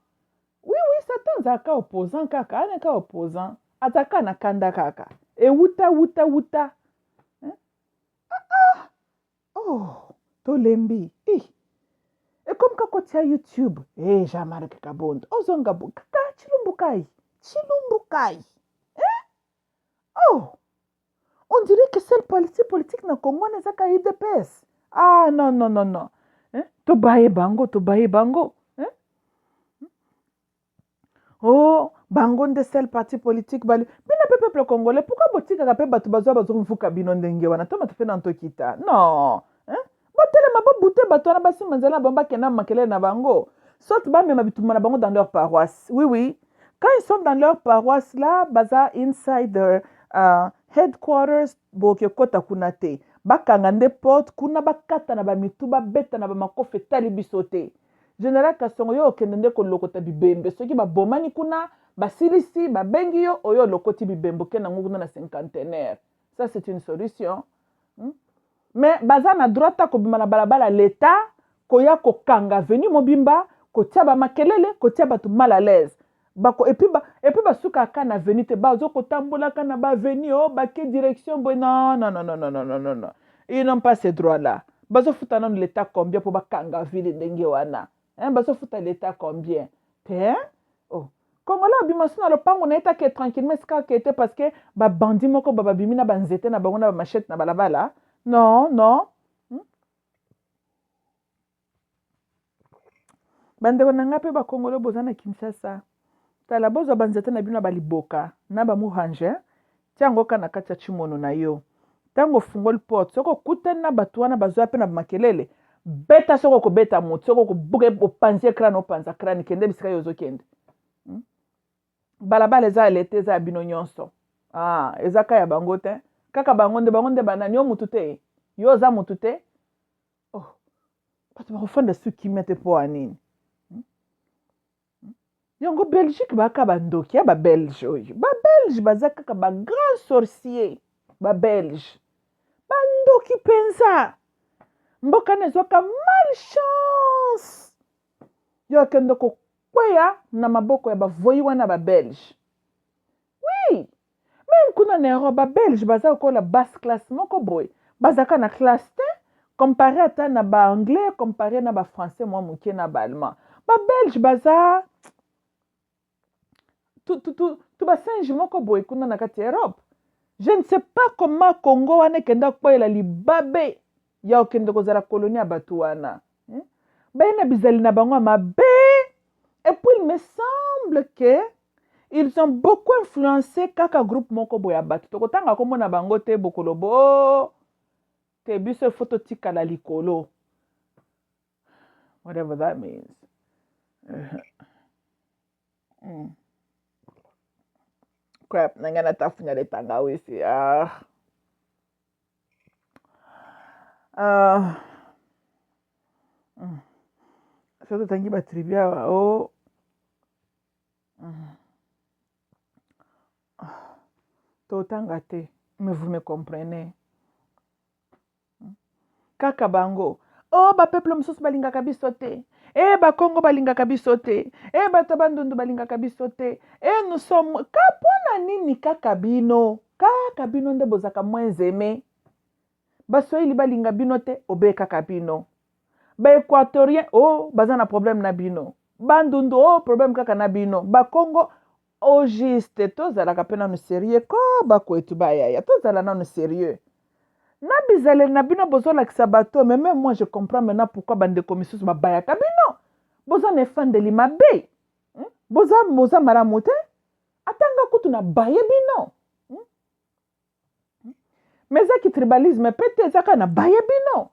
[SPEAKER 1] Oui, Satan zaka opposant kaka, aneka opposant. Ataka na kanda kaka. E wuta. Oh, tolembi. E comme kako tia YouTube. Jamara kakabondo. Ozonga buka chilumbukai. Oh, on dirait que c'est le politique na Congo na zaka IDPS. Non. Tobaye bango. Oh, bango de sel parti politique bali. Bina peuple congolais, pourquoi botika ka pe batu bazwa mfuka bino ndenge wana? Toma te fe na ntokita. Non. Botele mabo bute batu na basi manzela bomba kena makele na bango. Saute ba mema bituma na bango dans leur paroisse. Oui. Quand ils sont dans leur paroisse là, baza inside their headquarters boke kota kuna te. Bakanga nde porte kuna bakata na ba mitu ba beta na ba makofe tali bisote. Général Kasongo yo okende nde kolokota bibembe soki babomani kuna basilisi babengi yo oyo lokoti bibembe okenda ngo kuna na cinquantenaire. Ça c'est une solution. Mais baza na droite kobima na balabala l'état koya kokanga venu mobimba kotia ba makelele kotia batu mal à l'aise. Bako et puis basuka ka na venu te bazo kotambola ka na ba venu oh ba ke direction bo non. Ils n'ont pas ces droits là. Bazo futana l'état combien pour bakanga ville ndenge wana. Bazo futa l'état combien? Oh. Congolais bimasu na lopango na eta ke tranquillement ska ke était parce que ba bandi moko ba bimi na banzete na bango na ba machette na balabala. Non. Bandeko na ngape ba Congolais bozana Kinshasa. Tala bozo banzete na bino ba liboka na ba muhanje. Tiango kana kati ya chimono na yo. Tango fungol porte soko kutana batu wana bazwa pe na makelele. Beta soko ko beta moto soko ko buke opanzie krano opanza krani kende bisika yozo kende. Balabala eza elete za bino nyonso. Eza ka ya bango te. Kaka bango nde banani yo mutu te. Yo za mutu te. Oh. Bato bakofanda suki mete po anini. Yango Belgique baka bandoki ya ba Belge oyo. Ba Belge baza kaka ba grand sorcier. Ba Belge. Bandoki pensa. Mboka nezoka malchance. Yo kendo ko kweya na maboko ya bavoyi wana ba Belge. Oui. Même kuna na Europe ba Belge baza ko la basse classe moko boy. bazaka na classe te comparé ata na ba anglais comparé na ba français moi mokie na ba allemand ba belge baza tu ba singe moko boye kuna na kati ya Europe. Je ne sais pas comment Congo wana ekenda koyela libabe ya okende kozala colonie ya bato wana. Bayina bizali na bango mabe. Et puis il me semble que ils ont beaucoup influencé kaka groupe moko boye ya bato. Tokotanga komona bango te bokolobo te biso photo tikala likolo. Whatever that means. Crap, nangana tafunya le tangawisi. Surtout tangi ba trivia oh. Totanga te, mais vous me comprenez. Kaka bango. Oh, ba peuple mosusu balingaka biso te. Ba Congo balingaka biso te. Bato bandundu balingaka biso te. Nous sommes kapona nini kaka bino. Kaka bino nde bozaka moins aimé. Ba Swahili balinga bino te, obe kaka bino. Ba Équatorien, oh, baza na problème na bino. Bandundu, oh, problème kaka na bino. Ba Congo, oh, juste, tozalaka pe nanu sérieux. Ko bakwetu bayaya, tozala nanu sérieux. Na bizale na bino bozolakisa bato, mais même moi je comprends maintenant pourquoi bandeko misusu babayaka bino. Boza nefandeli mabe. Boza maramu te. Atanga kutu na baye bino. Mais ezaki tribalisme pete ezaka na baye bino.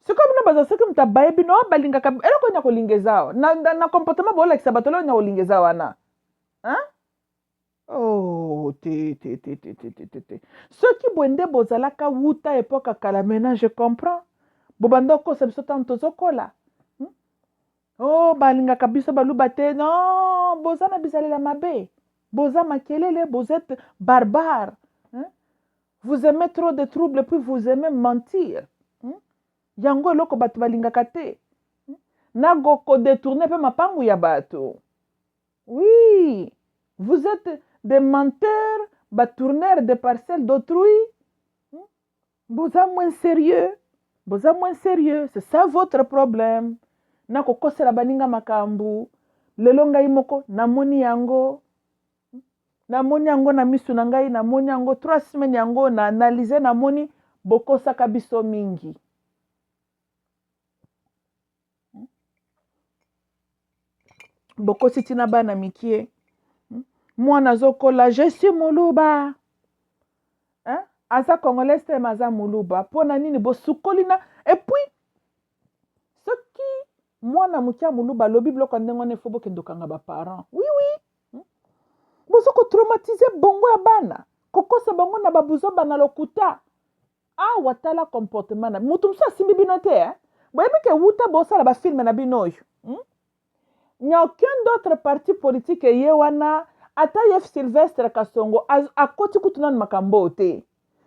[SPEAKER 1] Siko bino baza soki muta baye bino balingaka eloko nya kolingeza. Na comportement bolakisa bato lo nya kolingeza wana. Oh, te. Soki bwende bozalaka wuta epoka kala maintenant je comprends. Bobanda kosa biso tanto zokola. Oh, balingaka biso baluba te. Non, boza na bisalela mabe. Boza makelele, vous êtes barbare. Vous aimez trop de troubles puis vous aimez mentir. Yango eloko bato balingaka te. Nago ko détourner pe mapangu ya bato. Oui, vous êtes des menteurs, tourneurs de parcelles d'autrui. Vous êtes moins sérieux. Vous êtes moins sérieux. C'est ça votre problème. Nako kosela baninga makambu. Lelo ngai moko namoni yango. Namoni yango na misu na ngai, namoni yango 3 semaines yango na analyser namoni bokosaka biso mingi. Bokosi tina bana mikie. Mwana zokola je suis muluba. Asa congolais te maza muluba. Pona nini bosukoli na et puis soki mwana mukia muluba lobi bloko ndengo ne fobo kendokanga ba parents. Oui. Bozoko traumatiser bongo ya bana. Kokosa bango na babuzo bana lokuta. Watala comportement na. Mutu mso asimbi bino te Boyebi ke wuta bosala ba film na bino oyo. Il n'y a aucun d'autre parti politique ye wana ata yef Sylvestre Kasongo a koti kutuna makambo te.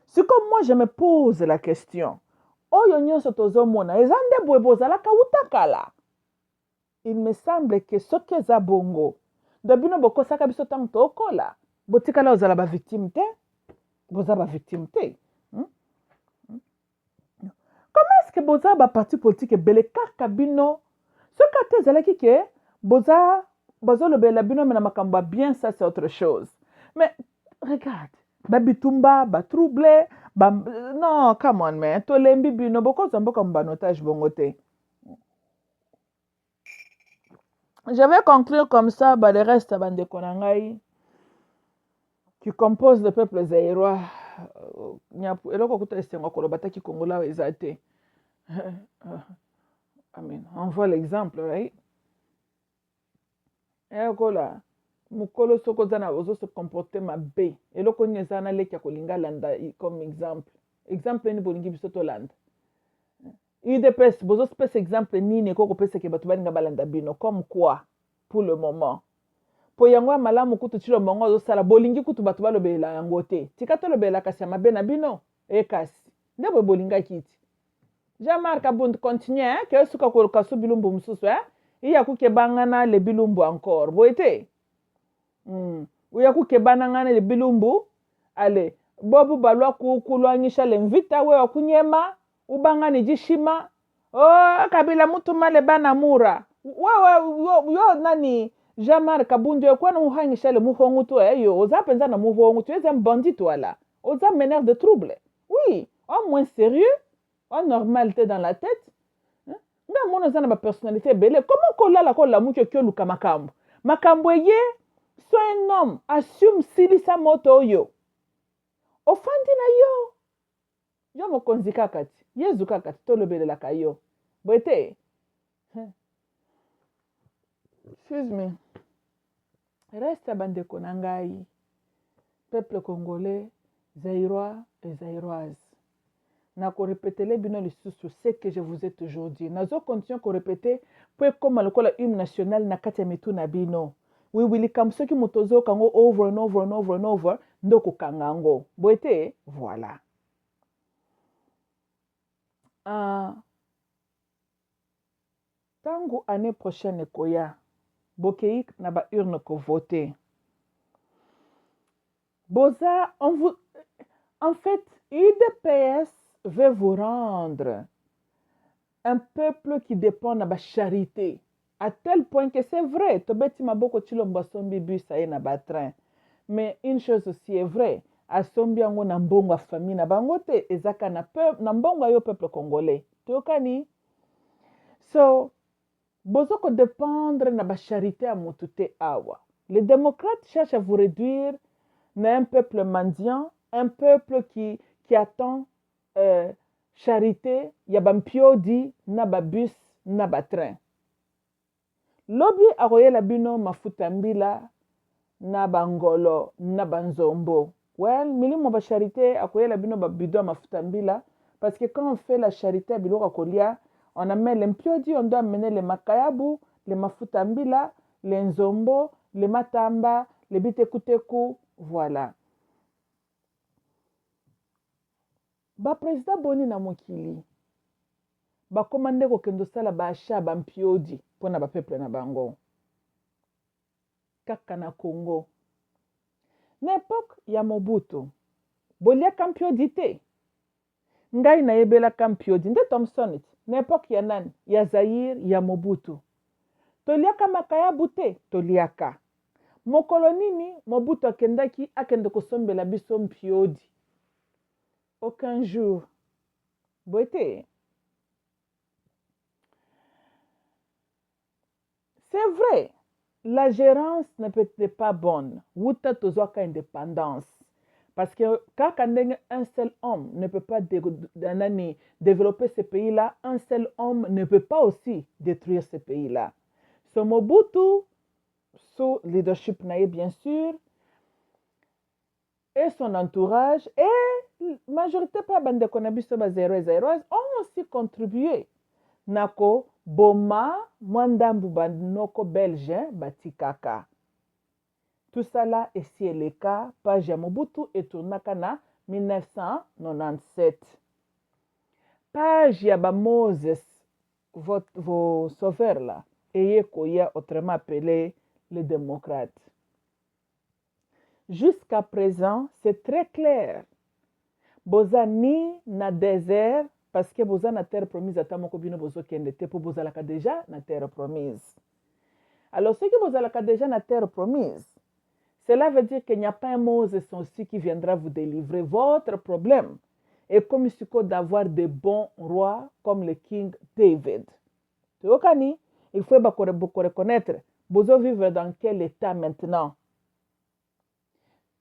[SPEAKER 1] C'est comme moi je me pose la question. Oyo nyonso tozomona ezande boye bozalaka wuta kala. Il me semble que soki eza bongo dobino bokosaka biso tango tokola botikala ozala ba victime te. Boza ba victime te. Comment est-ce que boza ba parti politique bele kaka bino soki ate ezalaki ke boza lobela bino mena makambo bien, ça c'est autre chose. Mais regarde, babitumba, troublé, non, come on man, to lembi bino boko zamboka mbanotage bongote. Je vais conclure comme ça, le reste bande konangai qui compose le peuple zaïrois. Eloko kuta esengo kolobata ki kongola ezate. Amen. On voit l'exemple, right? Kola mukolo soko zana ozo se comporter mabe eloko nyezana leki kolinga landa comme exemple ni bolingi biso to landa UDPS bozo space exemple nini ko pesa ke batu balinga balanda bino comme quoi pour le moment po yango malamu kutu tshilo mongo ozo sala bolingi kutu batu balobela yango te tika to lobela kasi mabe na bino kasi ndebo bolinga kiti Jean-Marc Abund continue ke suka ko kasu bilumbu mususu iya kukebangana le bilumbu encore boite uya kukebana ngana le bilumbu ale bobu balwa kulwanyisha le mvita we wakunyema ubanga ni jishima kabila mutu male bana mura yo nani Jean-Marc Kabundu kwa uhanyisha le muhongu tu yo oza penza na muhongu tu es un bandit voilà oza meneur de trouble oui au moins sérieux en normalité dans la tête nga mona za na ba personnalité belle comment kolala kola mucho kyo luka makambo ye sois un homme assume silisa moto yo ofandi na yo mokonzi kaka ti yezu kaka ti tolobelelaka yo boye te excuse me reste bandeko na ngai peuple congolais zaïrois et zaïroises na korepetele bino lisusu ce que je vous ai toujours dit nazo continue korepete po ekoma lokola hymne national na kati ya mitu na bino likambo soki moto ozokango over and over and over and over nde okokanga yango boye te voilà ntango année prochaine ekoya bokei na baurne kovote boza en fait UDPS veut vous rendre un peuple qui dépend de la charité. À tel point que c'est vrai, tobeti maboko chilomba sombi bus aye na train. Mais une chose aussi est vraie, a sombi yango na mbongo a famille na bango te ezaka na mbongo yo peuple congolais. Tokani? So, bozoko dépendre na ba charité a motute awa. Les démocrates cherchent à vous réduire na un peuple mendiant, un peuple qui attend charité, ya bampiodi, na bus, na train. Lobi aroyela bino mafuta mbila, na bangolo, na banzombo. Well, milimo ba charité akoyela bino babido mafuta mbila, parce que quand on fait la charité à biloko kolia, on amène les mpiodi, on doit amener les makayabu, les mafuta mbila, les nzombo, les matamba, les bitekuteku, voilà. Président boni na mokili bakomande kokende osala baachat bampiodi mpona bapeuple na bango kaka na Congo na epoke ya Mobutu boliaka mpiodi te ngai nayebelaka mpiodi nde Thomson na epoke ya nani ya Zaire ya Mobutu toliaka makayabu te toliaka mokolo nini Mobutu akende kosombela biso mpiodi aucun jour. Boité. C'est vrai, la gérance ne peut être pas bonne. Wuta tozoaka indépendance. Parce que quand un seul homme ne peut pas développer ce pays-là, un seul homme ne peut pas aussi détruire ce pays-là. So Mobutu, sous leadership naïe bien sûr, et son entourage, et majorité pas bande konabiso ba 0 ont aussi contribué. Nako boma mwandambu banoko belge batikaka. Tout ça là est si le cas page ya Mobutu et tournaka na 1997. Page ya ba Moses vos sauveurs là et koya autrement appelé les démocrates. Jusqu'à présent, c'est très clair. Boza ni na désert, parce que boza na terre promise, atamoko bino bozo kende te pour boza laka déjà na terre promise. Alors, ceux qui boza laka déjà na terre promise, cela veut dire qu'il n'y a pas un Moses aussi qui viendra vous délivrer votre problème. Et comme il suffit d'avoir de bons rois comme le King David. Tu vois, il faut beaucoup reconnaître, bozo vivre dans quel état maintenant?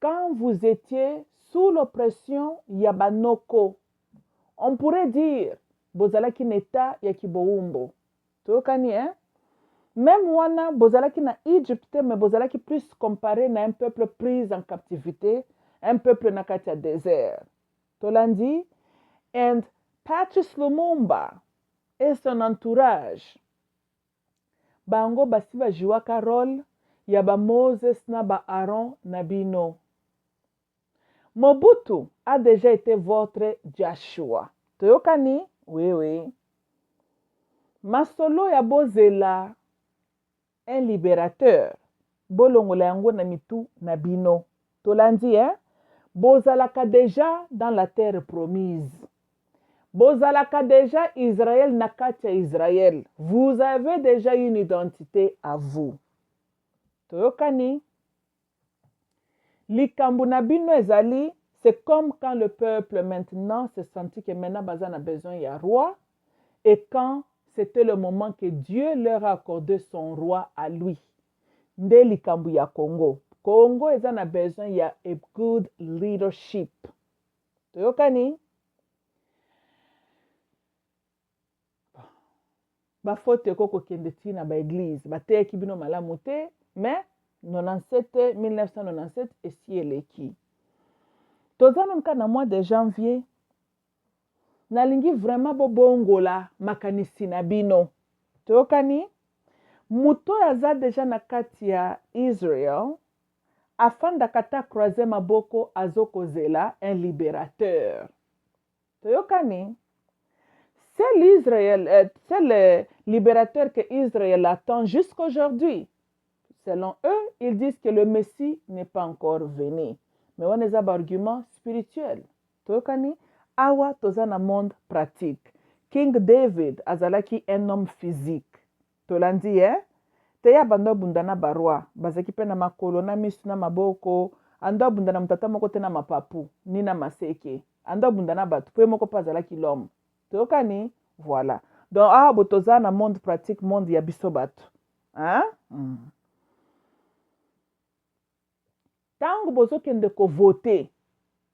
[SPEAKER 1] Quand vous étiez sous l'oppression yabanoko, on pourrait dire bozalaki neta ya kiboumbo. Tokani, hein? Même wana bozalaki na Égypte, mais bozalaki plus comparé na un peuple pris en captivité, un peuple na kati désert. Tolandi, and Patrice Lumumba et son entourage. Bango basi ba jouaka rôle ya ba Moses na ba Aaron na bino. Mobutu a déjà été votre Joshua. Toyokani? Oui, oui. Masolo ya bozela, un libérateur. Bolongola yango na mitu na bino. Tolandi, hein? bozalaka déjà dans la terre promise. Bozalaka déjà Israël nakati ya Israël. Vous avez déjà une identité à vous. Toyokani? Likambo na bino ezali, c'est comme quand le peuple maintenant se sentit que maintenant baza na besoin ya roi, et quand c'était le moment que Dieu leur a accordé son roi à lui. Nde likambo ya Congo. Congo eza na besoin ya a good leadership. Toyokani? Bafote koko kende tina ba église, bateki bino malamu te, mais 1997 esi eleki. Tozana nka na mois de janvier, nalingi vraiment bobongola makanisi na bino. Toyokani? Muto aza deja na kati ya Israel, afanda kata croiser maboko azokozela un libérateur. Toyokani? C'est le libérateur que Israël attend jusqu'aujourd'hui. Selon eux, ils disent que le Messie n'est pas encore venu. Mais on a un argument spirituel. Toyokani? Awa toza na monde pratique. King David azalaki un homme physique. Tolandi, hein? Teya bando bundana barwa. Bazaki pe na makolo na misu na maboko. Ando bundana mutata moko te na mapapu. Ni na maseke. Ando bundana batu. Pe moko pa azalaki l'homme. Toyokani? Voilà. Donc, botoza na monde pratique, monde ya biso batu. Hein? Tango bozokende ko voter.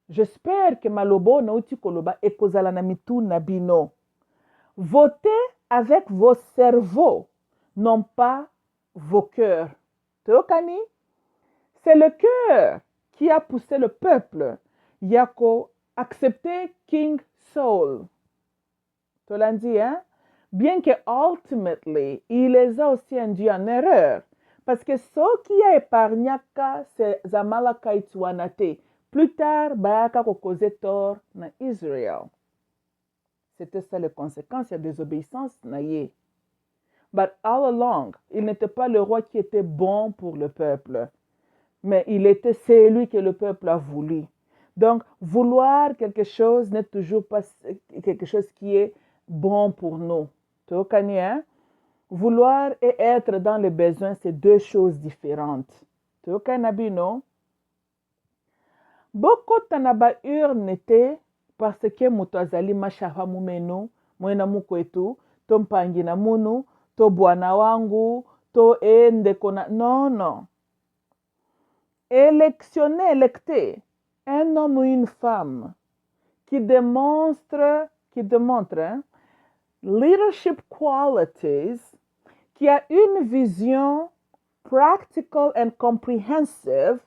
[SPEAKER 1] J'espère que malobo na uti koloba ekozala na mitu na bino. Votez avec vos cerveaux, non pas vos cœurs. Teokani? C'est le cœur qui a poussé le peuple. Yako accepter King Saul. Tolandi, hein? Bien que ultimately, il les a aussi induits en erreur. Parce que ce qui a épargné, c'est Zamalaka Itwanate. Plus tard, Bayaka ko tort na Israël. C'était ça les conséquences de la désobéissance naïe. But all along, il n'était pas le roi qui était bon pour le peuple. Mais c'est lui que le peuple a voulu. Donc, vouloir quelque chose n'est toujours pas quelque chose qui est bon pour nous. Tu vois, hein? Vouloir et être dans les besoins, c'est deux choses différentes. Tu vois, Nabino? Beaucoup tanaba urnete parce que mutu azali mashaha mumenu, mwena mukwetu, to mpangi na munu, to bwana wangu, to ndeko na... Non. Électer un homme ou une femme qui démontre leadership qualities, qui a une vision practical and comprehensive,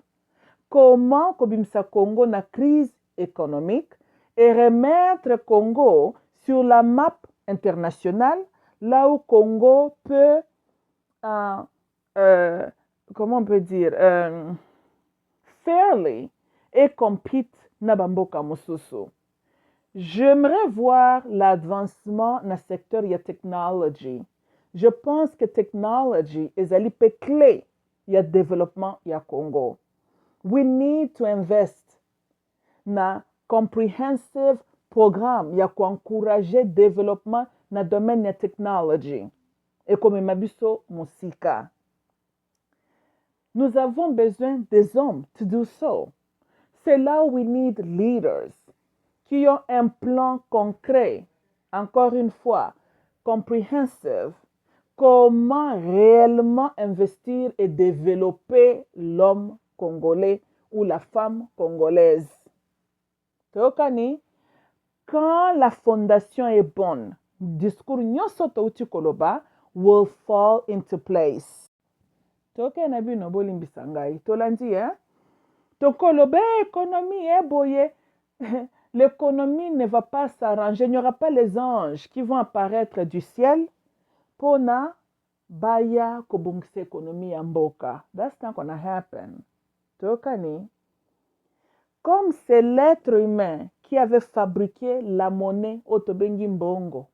[SPEAKER 1] comment Kobimsa Congo na crise économique et remettre Congo sur la map internationale, là où Congo peut, comment on peut dire, fairly et compete na bamboka mosusu. J'aimerais voir l'avancement dans le secteur de la technologie. Je pense que la technologie est une clé du développement du Congo. We need to invest dans un comprehensive programme qui encourage le développement dans le domaine de la technologie. Et comme Mabiso Musika. Nous avons besoin des hommes to do so. C'est là où we need leaders qui ont un plan concret, encore une fois, comprehensive, comment réellement investir et développer l'homme congolais ou la femme congolaise. Tokani, quand la fondation est bonne, discours nyonso touti koloba will fall into place. Toke na bino bolimbisa ngai tolandi, hein? Tokolobe économie boye. L'économie ne va pas s'arranger. Il n'y aura pas les anges qui vont apparaître du ciel pour na baya kobungse économie amboka. That's not gonna happen. Tokani. Comme c'est l'être humain qui avait fabriqué la monnaie Otobengi Mbongo,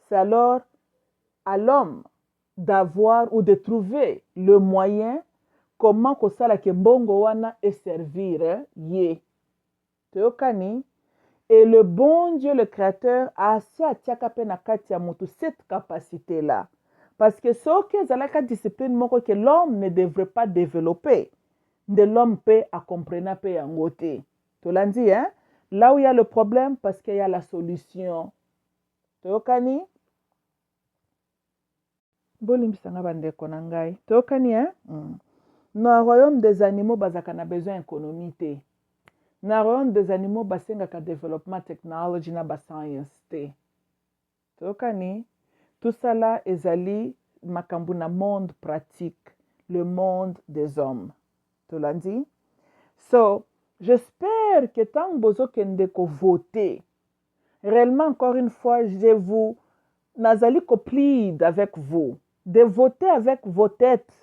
[SPEAKER 1] c'est alors à l'homme d'avoir ou de trouver le moyen comment kosala ke mbongo wana et servir ye. Toyokani? Et le bon Dieu, le Créateur, a assez atiaka pe na kati ya mutu cette capacité-là. Parce que ce que zalaka discipline moko que l'homme ne devrait pas développer, de l'homme peut à comprendre pe yangote. Tu l'as dit, hein? Là où il y a le problème, parce qu'il y a la solution. Toyokani? Bolimbisanga bandeko na ngai. Toyokani, hein? Dans le royaume des animaux, bazaka na besoin d'économie. Dans le royaume des animaux, basengaka développement technology na ba science te. Toyokani? Tout ça là, ezali makambo na monde pratique, le monde des hommes. Tu l'as dit? So, j'espère que tant bozo kende ko voter, réellement encore une fois, je vous nazali ko plead avec vous, de voter avec vos têtes.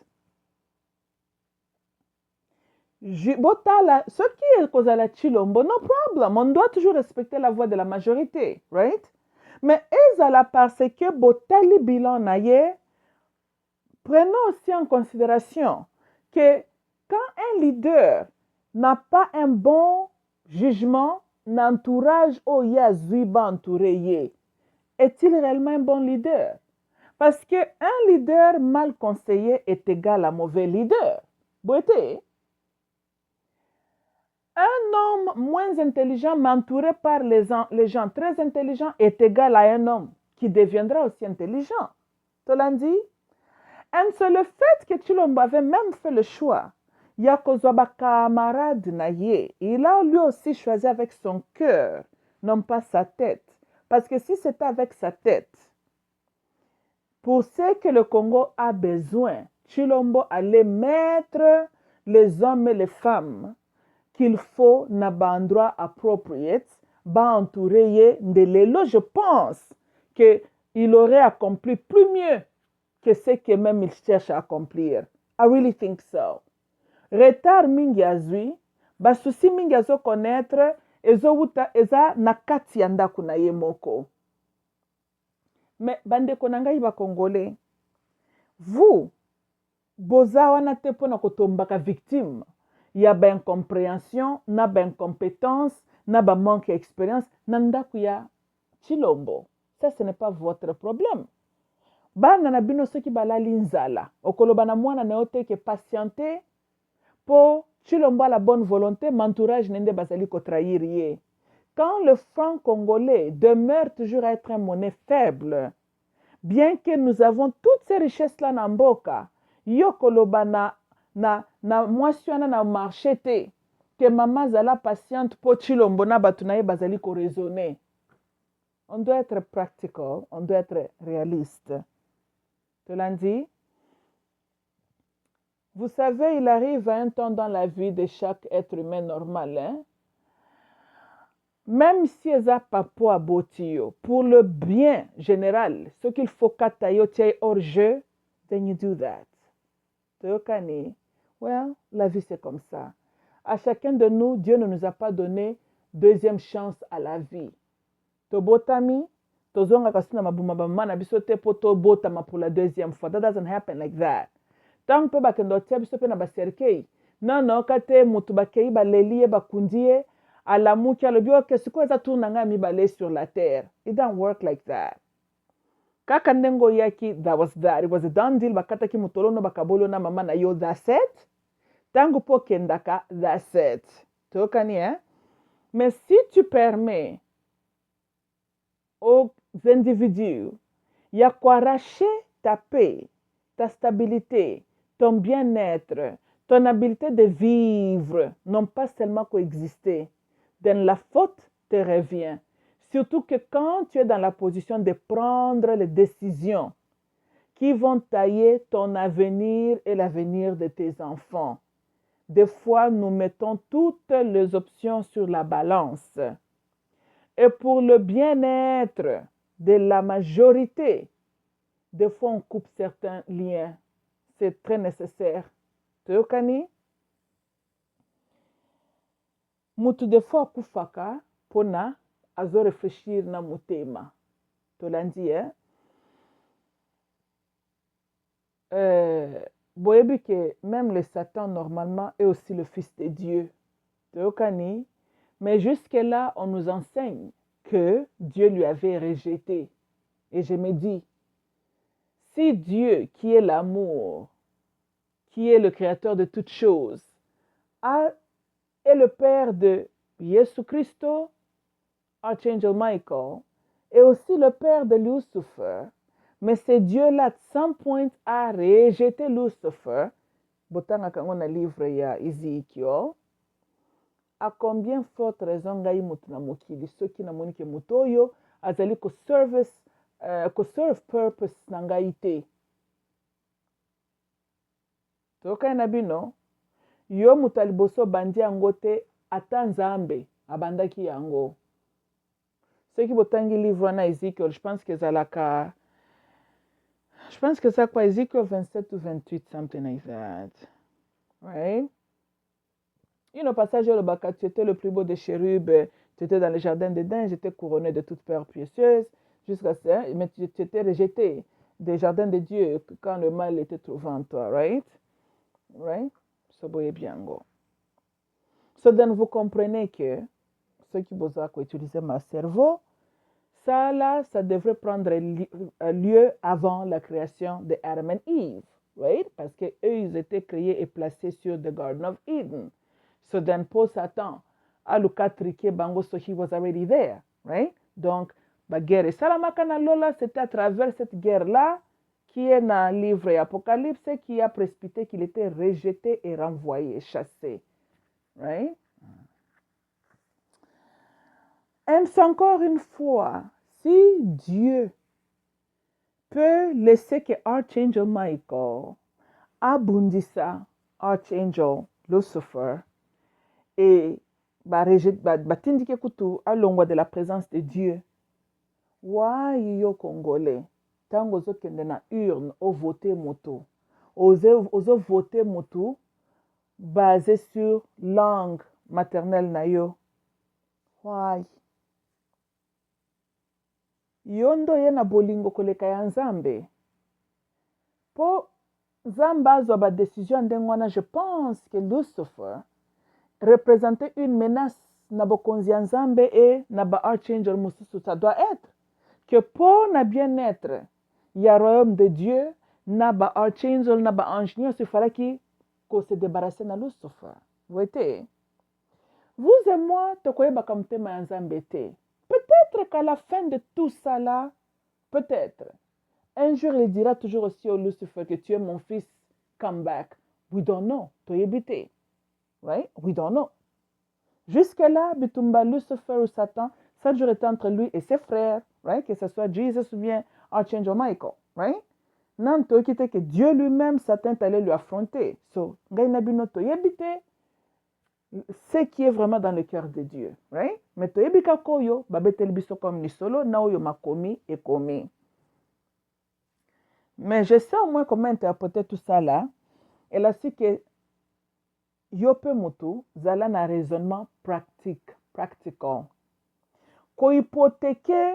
[SPEAKER 1] Botala, ce qui est cause à la chilombo, no problem. On doit toujours respecter la voix de la majorité, right? Mais ezala parce que botali bilan naye, prenons aussi en considération que quand un leader n'a pas un bon jugement, l'entourage au yazuiba entouré, est-il réellement un bon leader? Parce qu'un leader mal conseillé est égal à mauvais leader. Boité. Un homme moins intelligent, mais entouré par les gens très intelligents, est égal à un homme qui deviendra aussi intelligent. Tu l'as dit? Et c'est le fait que Chilombo avait même fait le choix. Yakozwaba camarade naye. Il a lui aussi choisi avec son cœur, non pas sa tête. Parce que si c'était avec sa tête, pour ce que le Congo a besoin, Chilombo allait mettre les hommes et les femmes qu'il faut na bandroit appropriate, ba entouré de l'élo. Je pense qu'il aurait accompli plus mieux que ce que même il cherche à accomplir. I really think so. Retard mingi azui, basusi mingi azo connaître, ezo wuta eza nakati ya ndaku na ye moko. Mais bandeko na ngai ba Congolais, vous, boza wana te pona kotombaka victime. Ya ba incompréhension, na ba incompétence, na ba manque d'expérience, na ndaku ya Chilombo. Ça, ce n'est pas votre problème. Bana na bino soki balali nzala okoloba na mwana na yo te ke patienter po Chilombo a la bonne volonté, m'entourage nende bazali ko trahir ye. Quand le franc congolais demeure toujours à être une monnaie faible, bien que nous avons toutes ces richesses là na mboka, yo koloba na mwasi wana na marché te ke mama zala patiente po Chilombo na batu na ye bazali ko raisonner. On doit être practical, on doit être réaliste. Tu l'as dit? Vous savez, il arrive un temps dans la vie de chaque être humain normal, hein? Même si ils n'ont pas pour botio, pour le bien général, ce qu'il faut katayo tiens hors jeu, then you do that. Teokani, well, la vie c'est comme ça. À chacun de nous, Dieu ne nous a pas donné deuxième chance à la vie. Tobotami, tozonga kasina mabuma bamana biso te po tobotama pour la deuxième fois. That doesn't happen like that. Tant que bakendo tia biso pe na baserkei. Non, kate mutu bakei baleli bakundie alamuki alobi oke siko eza tourna nga mibale sur la terre. It don't work like that. Kaka ndengo yaki, that was that. It was a done deal. Bakata ki mutolono bakabolo na mama na yo, that's it. Tango po kendaka, that's it. Tokani, hein? Mais si tu permets aux individus, il y a quoi arracher ta paix, ta stabilité, ton bien-être, ton habileté de vivre, non pas seulement coexister. Dans la faute te revient. Surtout que quand tu es dans la position de prendre les décisions qui vont tailler ton avenir et l'avenir de tes enfants. Des fois, nous mettons toutes les options sur la balance. Et pour le bien-être de la majorité, des fois on coupe certains liens. C'est très nécessaire. Teokani? Mutu des fois kufaka pona azo réfléchir na mutema. Tolandi, hein? boyebi que même le Satan, normalement, est aussi le fils de Dieu. Tokani. Mais jusque-là, on nous enseigne que Dieu lui avait rejeté. Et je me dis, si Dieu, qui est l'amour, qui est le créateur de toutes choses, est le père de Jésus Christ, Archangel Michael, et aussi le père de Lucifer, mais c'est Dieu-là, sans point, a rejeté Lucifer, botanga kango na livre ya Ezekiel, à combien forte raison ngai mutu na mokili soki namoni ke mutu oyo azali serve purpose na ngai te. Tokai na bino, yo mutu aliboso bandi yango te, ata nzambe abandaki yango. Soki botangi livre wana Ezekiel, je pense que ça quoi, Ezekiel 27 ou 28, something like that. Right? Passage le baka, tu étais le plus beau des chérubes, tu étais dans le jardin d'Éden, j'étais couronné de toutes perles précieuses, jusqu'à ça, mais tu étais rejeté des jardins de Dieu quand le mal était trouvé en toi, right? Right? So, bien go. So, then vous comprenez que ceux qui vous ont utilisé mon cerveau, ça là, ça devrait prendre lieu avant la création de Adam et Eve, right? Parce qu'eux, ils étaient créés et placés sur the Garden of Eden. So then, pour Satan, aluka triqué bango, so he was already there, right? Donc, la guerre Salamaka Lola, c'était à travers cette guerre-là qui est dans le livre Apocalypse qui a précipité qu'il était rejeté et renvoyé, chassé, right? Est-ce encore une fois, si Dieu peut laisser que Archangel Michael abondissa Archangel Lucifer et batindike kutu alongwa de la présence de Dieu, wa yo congolais tango zo kende na urne o voter moto ozo voter moto basé sur langue maternelle na yo, why yondo ye na bolingo koleka ya nzambe po nzambe azwa ba décision ndenge wana. Je pense que Lucifer représentait une menace na bokonzi ya nzambe et na ba archangel mosusu. Ça doit être que pour na bien-être ya royaume de Dieu na ba archangel na ba ange nyonso ifalaki ko se débarrasser na Lucifer. Voyez, vous et moi tokoyebaka motema ya nzambe te. Peut-être qu'à la fin de tout ça là, peut-être, un jour il dira toujours aussi au Lucifer que tu es mon fils, come back. We don't know. Toyebite. Right? We don't know. Jusque-là, Bitumba, Lucifer ou Satan, ça a toujours été entre lui et ses frères, right? Que ce soit Jesus ou bien Archangel Michael, right? Non, toyebite que Dieu lui-même, Satan allait lui affronter. So, Gainabino toyebite, ce qui est vraiment dans le cœur de Dieu, right? Mais toyebika koyo babetel biso comme ni solo na oyo makomi et komi. Mais je sais au moins comment interpréter tout ça là. Et là c'est que yo pe mutu zala na raisonnement practical. Ko hypothéquer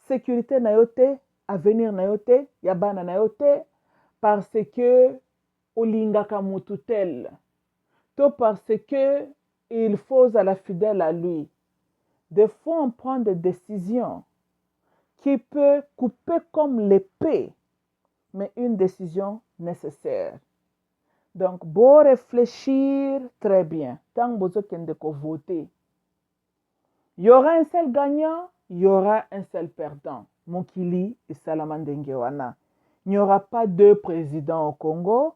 [SPEAKER 1] sécurité na yote, avenir na yote, yabana na yote parce que olingaka mutu tel. Tout parce que il faut à la fidèle à lui. Des fois, on prend des décisions qui peuvent couper comme l'épée, mais une décision nécessaire. Donc, beau réfléchir très bien. Tant que vous voter, il y aura un seul gagnant, il y aura un seul perdant. Mokili et Salamandengewana. Il n'y aura pas deux présidents au Congo,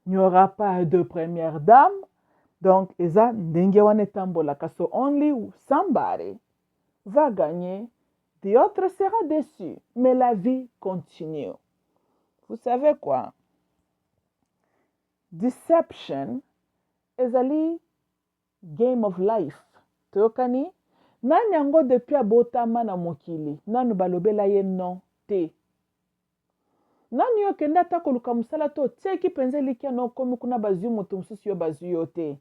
[SPEAKER 1] il n'y aura pas deux premières dames. Donc, eza ndenge wana tambolaka. So only somebody va gagner, the autre sera déçu. Mais la vie continue. Vous savez quoi? Deception is a game of life. Tokani? Nani yango depuis abotama na mokili? Nanu balobela ye non te. Nani yo kenda ta koluka musala to tieki penze likia no komi kuna bazu mutu mususu yo bazu yo te.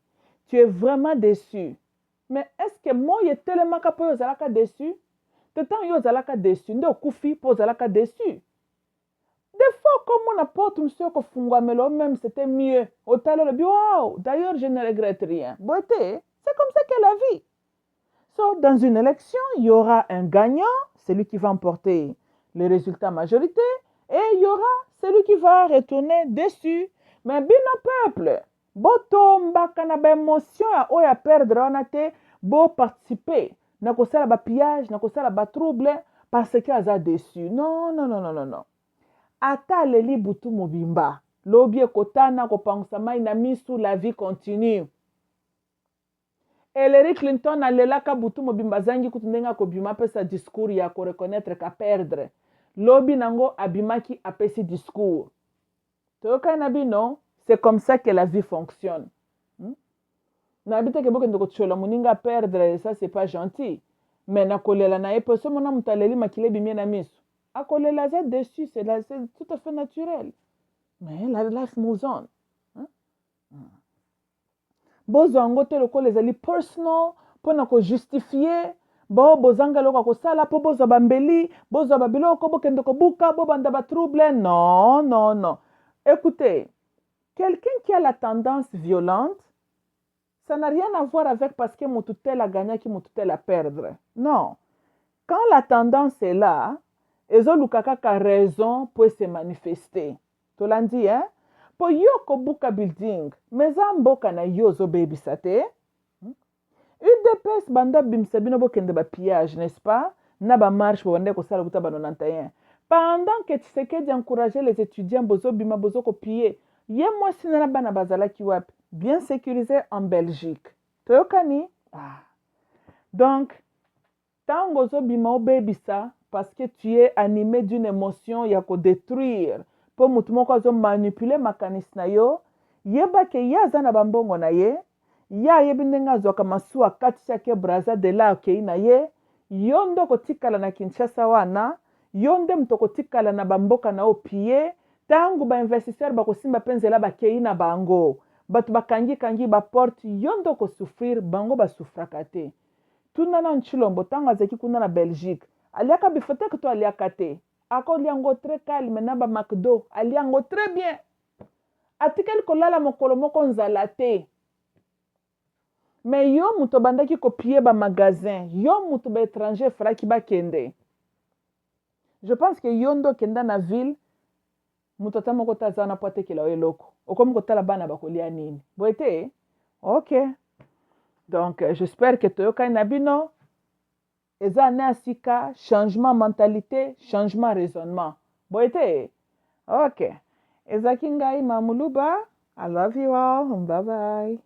[SPEAKER 1] Tu es vraiment déçu. Mais est-ce que moi, je tellement capable de déçu? De temps, je suis déçu. De kufi pour zalaka déçu. Des fois, comme on apporte monsieur ko fungwamelo même c'était mieux. Au talent le wow, d'ailleurs je ne regrette rien. Beauté, c'est comme ça qu'est la vie. So, dans une élection, il y aura un gagnant, celui qui va emporter les résultats majoritaires, et il y aura celui qui va retourner déçu. Mais bino peuple, botomba kana ba émotion a oya perdre on a te bo participer. Na ko sala ba pillage, na ko sala ba trouble parce que aza déçu. Non, non, non, non, non, non. Ata leli butu mobimba. Lobi ekotana ko pangusama ina misu la vie continue. Hillary Clinton alelaka butu mobimba zangi kutundenga ko bima pesa discours ya ko reconnaître ka perdre. Lobi nango abimaki apesi discours. Toyoka na bino, c'est comme ça que la vie fonctionne. Na habite ke boke ndoko tchola muninga perdre, ça c'est pas gentil. Mais na kolela na epo so mona mutaleli makile bimie na misu. A kolela za dessus, c'est tout à fait naturel. Mais la life moves on. Bozango te loko lezali personal pona ko justifier bozanga loko ko sala po bozo bambeli bozo babiloko bokende ko buka bo banda ba trouble. Non, non, non. Écoutez, quelqu'un qui a la tendance violente, ça n'a rien à voir avec parce que mon tutel a gagné qui mon tutel a perdre. Non. Quand la tendance est là, ezo lukaka ka raison peut se manifester. Tu l'as dit, hein? Po yo ko buka building, meza mboka na yo zo baby sate. UDPS banda bimsabino bo kende ba pillage, n'est-ce pas? Na ba marche bo bande ko sala buta ba 91. Pendant que Tshisekedi encourageait les étudiants bozo bima bozo ko piller, ye moi sinana bana bazala ki wapi, bien sécurisé en Belgique. Toyokani? Ah. Donc, tango zo bima o baby ça parce que tu es animé d'une émotion ya ko détruire. Po mutu moko azo manipuler makanisi na yo yeba ke ye aza na bambongo na ye ye ayebi ndenge azwaka masuwa akatisa ke braza de la akei na ye yo nde kotikala na Kinshasa wana yo nde moto kotikala na bamboka na yo pie ntango bainvestisseur bakosimba mpe nzela bakei na bango bato bakangi baporte yo nde kosouffrir bango basufraka te tuna na Nchilombo ntango azalaki kuna na Belgique aliaka bifoteke to aliaka te akoliango très calme na ba McDo aliango très bien atikeli kolala mokolo moko nzala te mais yo muto bandaki kopie ba magasin yo muto ba étranger fraki bakende je pense que yo ndo kenda na ville muto ta moko taza na potekela eloko okomi kotala bana bakolia nini boete ok donc j'espère que toyoka na bino eza ne asika changement mentalité, changement raisonnement. Boite? Ok. Ezaki ngai Mamuluba. I love you all. Bye bye.